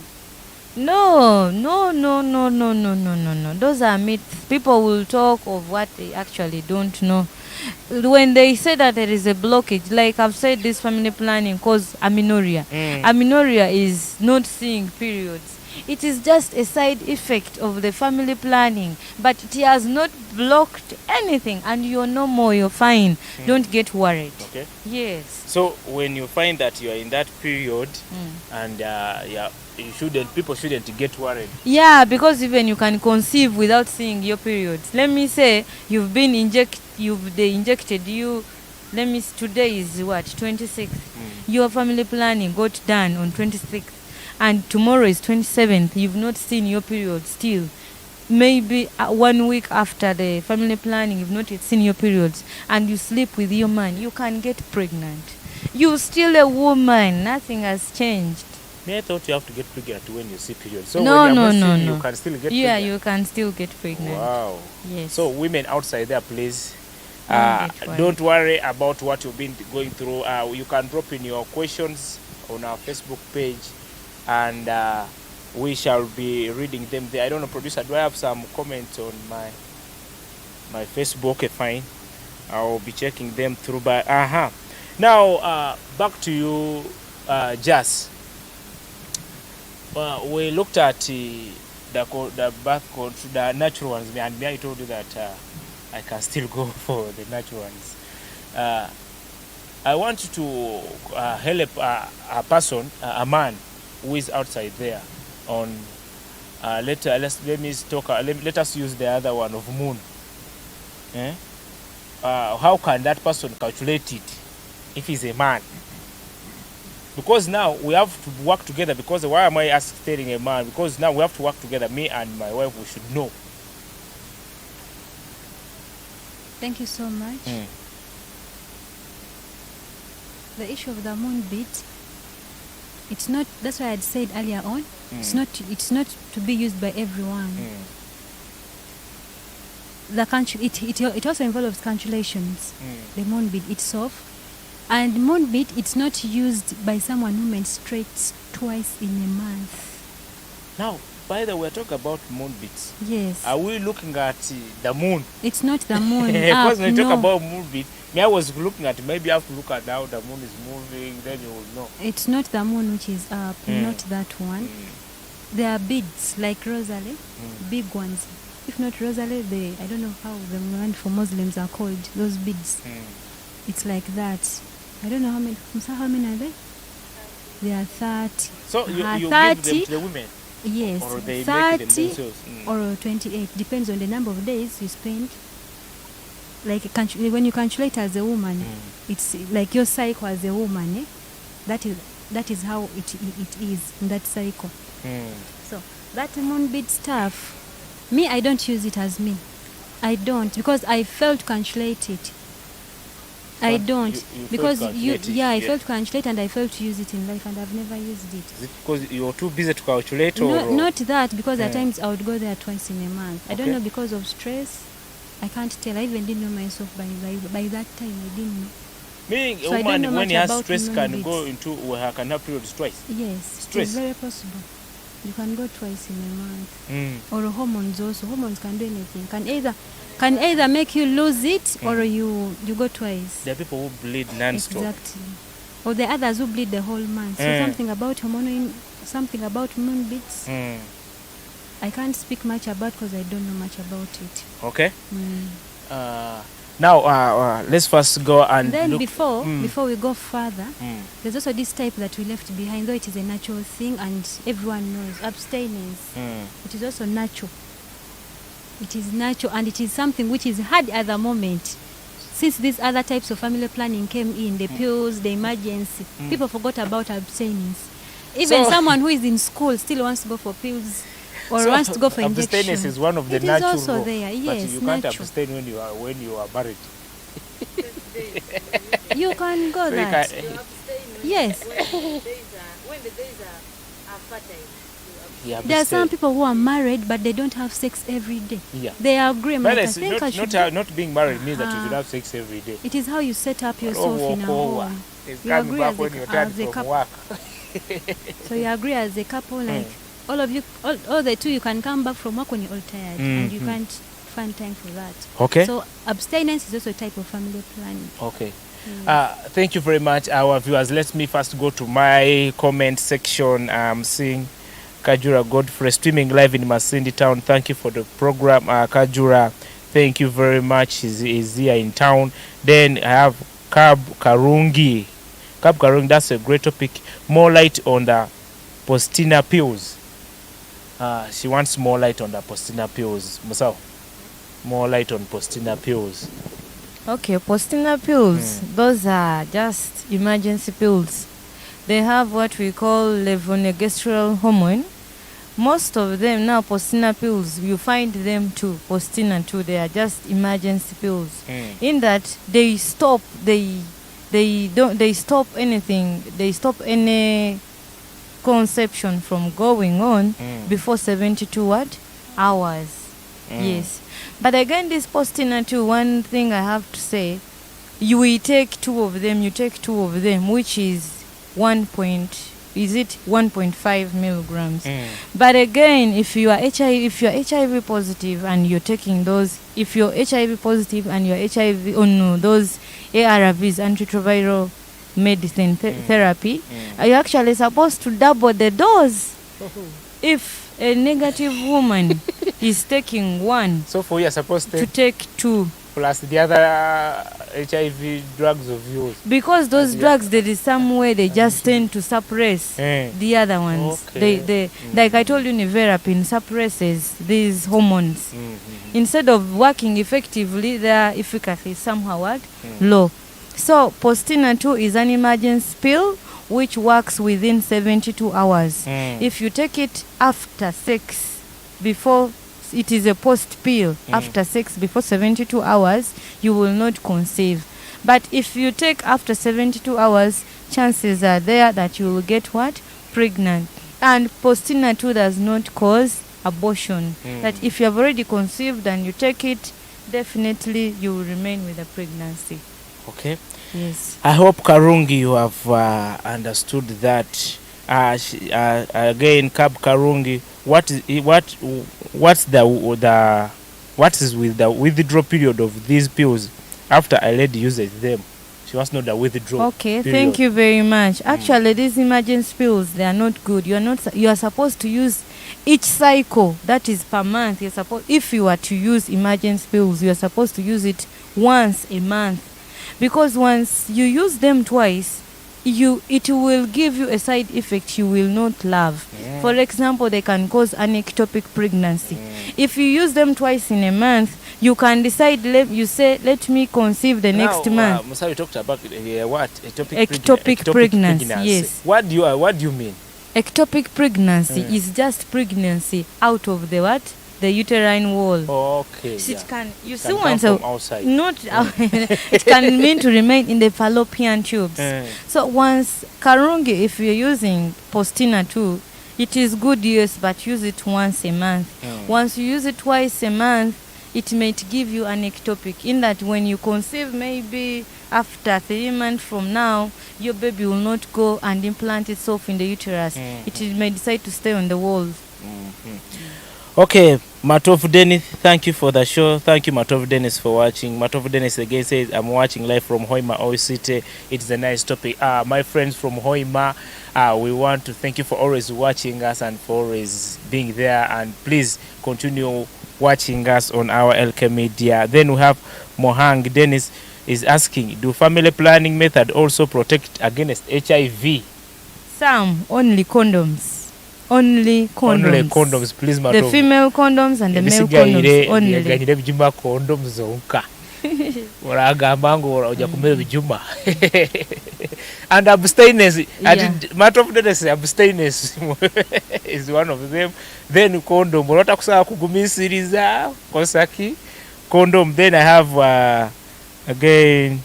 No. Those are myths. People will talk of what they actually don't know. When they say that there is a blockage, like I've said, this family planning causes amenorrhea. Amenorrhea is not seeing periods. It is just a side effect of the family planning, but it has not blocked anything, and you're normal, you're fine. Don't get worried. Okay. Yes. So when you find that you are in that period, and people shouldn't get worried. Yeah, because even you can conceive without seeing your periods. Let me say they injected you. Today is what, 26th. Your family planning got done on 26th. And tomorrow is 27th, you've not seen your period still. Maybe 1 week after the family planning, you've not yet seen your periods, and you sleep with your man, you can get pregnant. You're still a woman, nothing has changed. I thought you have to get pregnant when you see periods. So No. you can still get pregnant. Yeah, you can still get pregnant. Wow. Yes. So women outside there, please, Don't worry about what you've been going through. You can drop in your questions on our Facebook page, and we shall be reading them there. I don't know, producer, do I have some comments on my Facebook? Okay, fine. I'll be checking them through. But now back to you, Jazz. We looked at the natural ones, and I told you that I can still go for the natural ones. I want to help a person, a man who is outside there on let us use the other one of moon. How can that person calculate it if he's a man? Because now we have to work together. Because why am I telling a man? Because now we have to work together. Me and my wife, we should know. Thank you so much. The issue of the moon beat, it's not, that's why I had said earlier on, it's not to be used by everyone. It also involves calculations, the moon beat itself. And moon beat, it's not used by someone who menstruates twice in a month. Now, by the way, we're talking about moon beats. Yes. Are we looking at the moon? It's not the moon. Because when you talk about moon beat, I was looking at, maybe you have to look at how the moon is moving, then you will know. It's not the moon which is up, not that one. There are beads like rosary, big ones. If not rosary, I don't know how the one for Muslims are called. Those beads. It's like that. I don't know how many. How many are there? There are 30. So you 30, give them to the women? Yes, Or they 30 make them themselves? or 28. Depends on the number of days you spend. Like when you calculate as a woman, it's like your cycle as a woman. That is how it is in that cycle. So that moon bead stuff, me, I don't use it as me. I don't, because I failed to calculate it. I don't, because I failed to calculate and I failed to use it in life, and I've never used it. Is it because you're too busy to calculate? No, not that, because at times I would go there twice in a month. I don't know, because of stress. I can't tell. I even didn't know myself by that time. I didn't know. Meaning So a woman, when he has stress, can beads. go into her can have periods twice. Yes, Stress. it's very possible. You can go twice in a month. Or hormones also. Hormones can do anything. Can either make you lose it or you go twice. There are people who bleed non-stop. Exactly. Or the others who bleed the whole month. So something about something about moon beads. I can't speak much about, because I don't know much about it. Okay. Now let's first go and then look. Before we go further, there's also this type that we left behind, though it is a natural thing and everyone knows, abstinence. It is also natural. It is natural, and it is something which is hard at the moment. Since these other types of family planning came in, the pills, the emergency, people forgot about abstinence. Even someone who is in school still wants to go for pills or wants to go for injection. Abstinence is one of the it natural. It is also there, yes, but you can't natural. abstain when you are married. You can go So that. Yes. When the days are fertile. There are some people who are married, but they don't have sex every day. Yeah. They agree. But I think I should not being married means that you should have sex every day. It is how you set up yourself in a home. It's You coming agree back as when a- you're as done a from couple. work. So you agree as a couple, like all of you, all the two, you can come back from work when you're all tired, and you can't find time for that. Okay. So abstinence is also a type of family planning. Okay. Thank you very much, our viewers. Let me first go to my comment section. I'm seeing Kajura Godfrey streaming live in Masindi town. Thank you for the program, Kajura. Thank you very much. He's here in town. Then I have Kab Karungi. Kab Karungi, that's a great topic. More light on the Postina pills. She wants more light on the Postina pills. Musao, more light on Postina pills. Okay, Postina pills, those are just emergency pills. They have what we call levonorgestrel hormone. Most of them now, Postina pills, you find them too, Postina too, they are just emergency pills. In that they stop anything, they stop any conception from going on before 72 hours. Yes. But again, this Postina too, one thing I have to say, you take two of them, which is 1.5 milligrams. But again, if you are HIV positive and you're taking those, if you're HIV positive and you're those ARVs, antiretroviral medicine therapy, are you actually supposed to double the dose? If a negative woman is taking one, So for you, are supposed to take two. plus the other HIV drugs of yours. Because those drugs, there is some way they just tend to suppress the other ones. Okay. They like I told you, Nevirapine suppresses these hormones. Instead of working effectively, their efficacy is somehow low. So Postina 2 is an emergency pill which works within 72 hours. If you take it after sex, before, it is a post pill. After sex, before 72 hours, you will not conceive. But if you take after 72 hours, chances are there that you will get what? Pregnant. And Postina 2 does not cause abortion. That if you have already conceived and you take it, definitely you will remain with a pregnancy. Okay. Yes. I hope, Karungi, you have understood that. Again, Kab Karungi, what is the withdrawal period of these pills after I already used them? She wants to know the withdrawal. Okay, period. thank you very much. Actually, these emergency pills, they are not good. You are supposed to use each cycle, that is per month. If you are to use emergency pills, you are supposed to use it once a month, because once you use them twice, it will give you a side effect you will not love. For example, they can cause an ectopic pregnancy. If you use them twice in a month, you can decide, let me conceive the next month. Musa, you talked about what? Ectopic pregnancy, yes. What do you mean? Ectopic pregnancy is just pregnancy out of the uterine wall. Okay. So it can, you see, Can once come from outside. not it can mean to remain in the fallopian tubes. So once Karungi, if you're using Postina too, it is good, yes, but use it once a month. Once you use it twice a month, it might give you an ectopic, in that when you conceive, maybe after 3 months from now, your baby will not go and implant itself in the uterus. It may decide to stay on the walls. Okay, Matov Dennis, thank you for the show. Thank you, Matov Dennis, for watching. Matov Dennis again says, I'm watching live from Hoima, Oi City. It's a nice topic. My friends from Hoima, we want to thank you for always watching us and for always being there. And please continue watching us on our Elkem media. Then we have Mohang Dennis is asking, do family planning method also protect against HIV? Some, only condoms. Only condoms, please, Matov. The female condoms and the male condoms only. Bijuma condoms zonka. Oragamba ngo oja kumera bijuma. And abstinence. Matov Dennis, abstinence is one of them. Then condom. Olota kusaba kugumisiriza kosaki condom. Then I have again.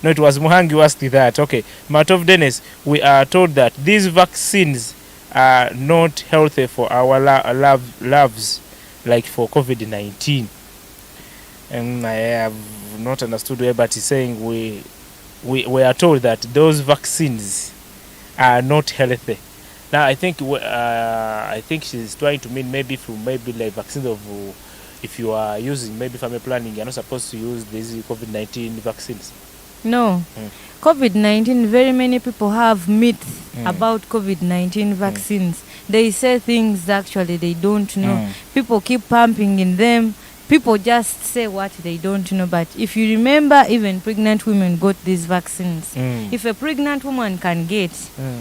No, it was Muhangi who asked that. Okay, Matov Dennis, we are told that these vaccines are not healthy for our loves, like for COVID-19. And I have not understood where, but he's saying we are told that those vaccines are not healthy. Now I think she's trying to mean maybe like vaccines of if you are using maybe family planning, you're not supposed to use these COVID-19 vaccines. No. COVID-19, very many people have myths about COVID-19 vaccines. They say things actually they don't know. People keep pumping in them. People just say what they don't know. But if you remember, even pregnant women got these vaccines. If a pregnant woman can get,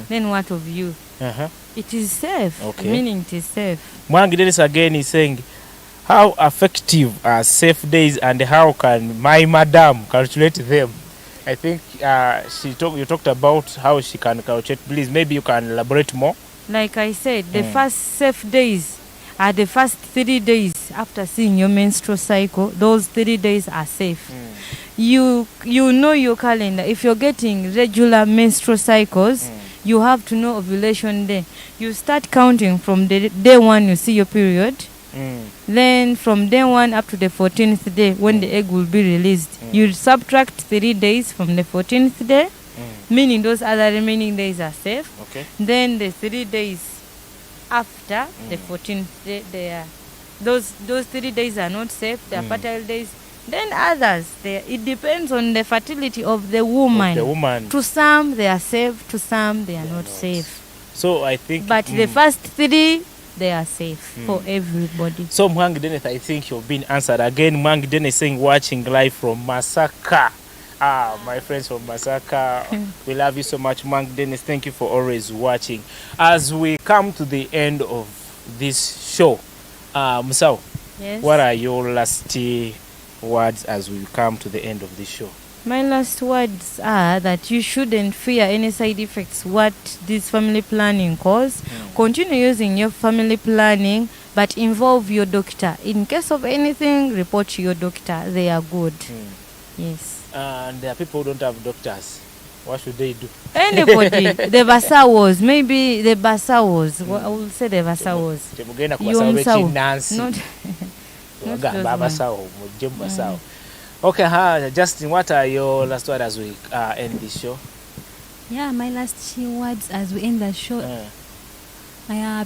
then what of you? It is safe. Okay. Meaning it is safe. Mwangi Dennis again is saying, how effective are safe days and how can my madam calculate them? I think you talked about how she can calculate. Please, maybe you can elaborate more. Like I said, the first safe days are the first 3 days after seeing your menstrual cycle. Those 3 days are safe. You know your calendar. If you're getting regular menstrual cycles, you have to know ovulation day. You start counting from the day one you see your period. Then from day 1 up to the 14th day when the egg will be released, you subtract 3 days from the 14th day, meaning those other remaining days are safe. Okay. Then the 3 days after the 14th day, those 3 days are not safe. They are fertile days. Then others, it depends on the fertility of the woman. To some they are safe, to some they are not safe. So I think. But the first 3, they are safe for everybody. So Mwangi Dennis, I think you've been answered. Again, Mwangi Dennis saying watching live from Masaka. My friends from Masaka, we love you so much, Mwangi Dennis. Thank you for always watching. As we come to the end of this show, Musao, yes? What are your last words as we come to the end of this show? My last words are that you shouldn't fear any side effects what this family planning cause. Continue using your family planning, but involve your doctor. In case of anything, report to your doctor. They are good. Yes. And there are people who don't have doctors. What should they do? Anybody. The Basawos. Maybe the Basawos. I will say the Basawos. Not Okay, Justin, what are your last words as we end this show? Yeah, my last words as we end the show.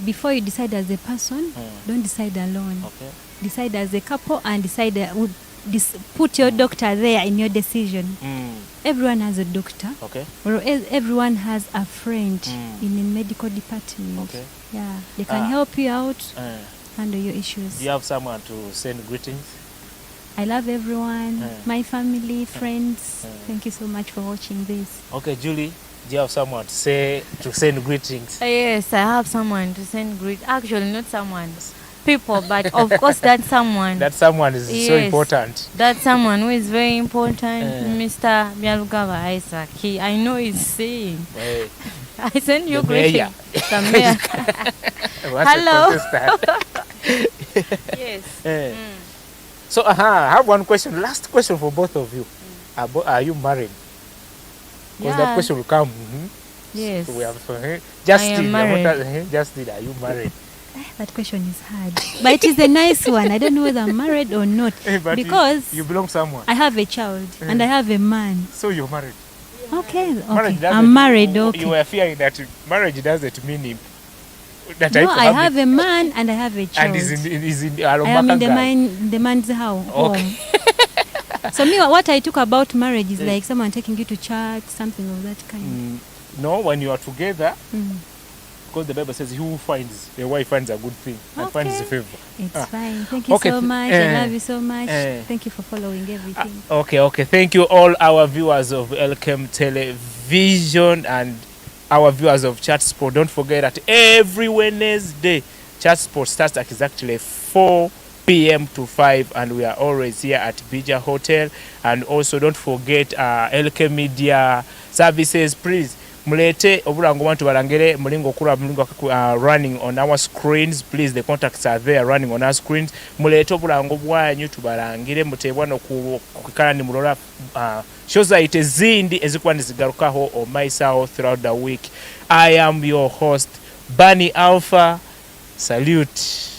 Before you decide as a person, don't decide alone. Okay. Decide as a couple and decide put your doctor there in your decision. Mm. Everyone has a doctor. Okay. Or everyone has a friend in the medical department. Okay. Yeah, they can help you out, handle your issues. Do you have someone to send greetings? I love everyone, my family, friends. Thank you so much for watching this. Okay, Julie, do you have someone to send greetings? Yes, I have someone to send greetings. Actually, not someone, people, but of course that someone. That someone is so important. That someone who is very important, Mr. Byalugaba Isaac. I know he's saying. I send you greetings. Hello. Yes. So I have one question. Last question for both of you. Are you married? Because that question will come. Yes. So we have Justin. Justin, are you married? That question is hard, but it is a nice one. I don't know whether I'm married or not, because you belong somewhere. I have a child and I have a man. So you're married. Okay. I'm married. Okay. You were fearing that marriage doesn't mean that no, I have a man and I have a child. And is in I am in the man's house. Okay. So me, what I took about marriage is like someone taking you to church, something of that kind. No, when you are together, because the Bible says, "He who finds a wife finds a good thing and finds favor." It's fine. Thank you so much. I love you so much. Thank you for following everything. Okay. Thank you all our viewers of Elkem Television and our viewers of Chat Sport. Don't forget that every Wednesday, Chat Sport starts at exactly 4 p.m. to 5, and we are always here at Bija Hotel. And also don't forget Elkem Media Services. Please, mulete obulango bantu balangere mulingo kula mulingo running on our screens. Please, the contacts are there running on our screens. Mulete obulango bwanyu tubalangire mutebwa no kukala ni mulola shows ite zindi ezikwani zigarukaho on myself throughout the week. I am your host Bunny Alpha. Salute.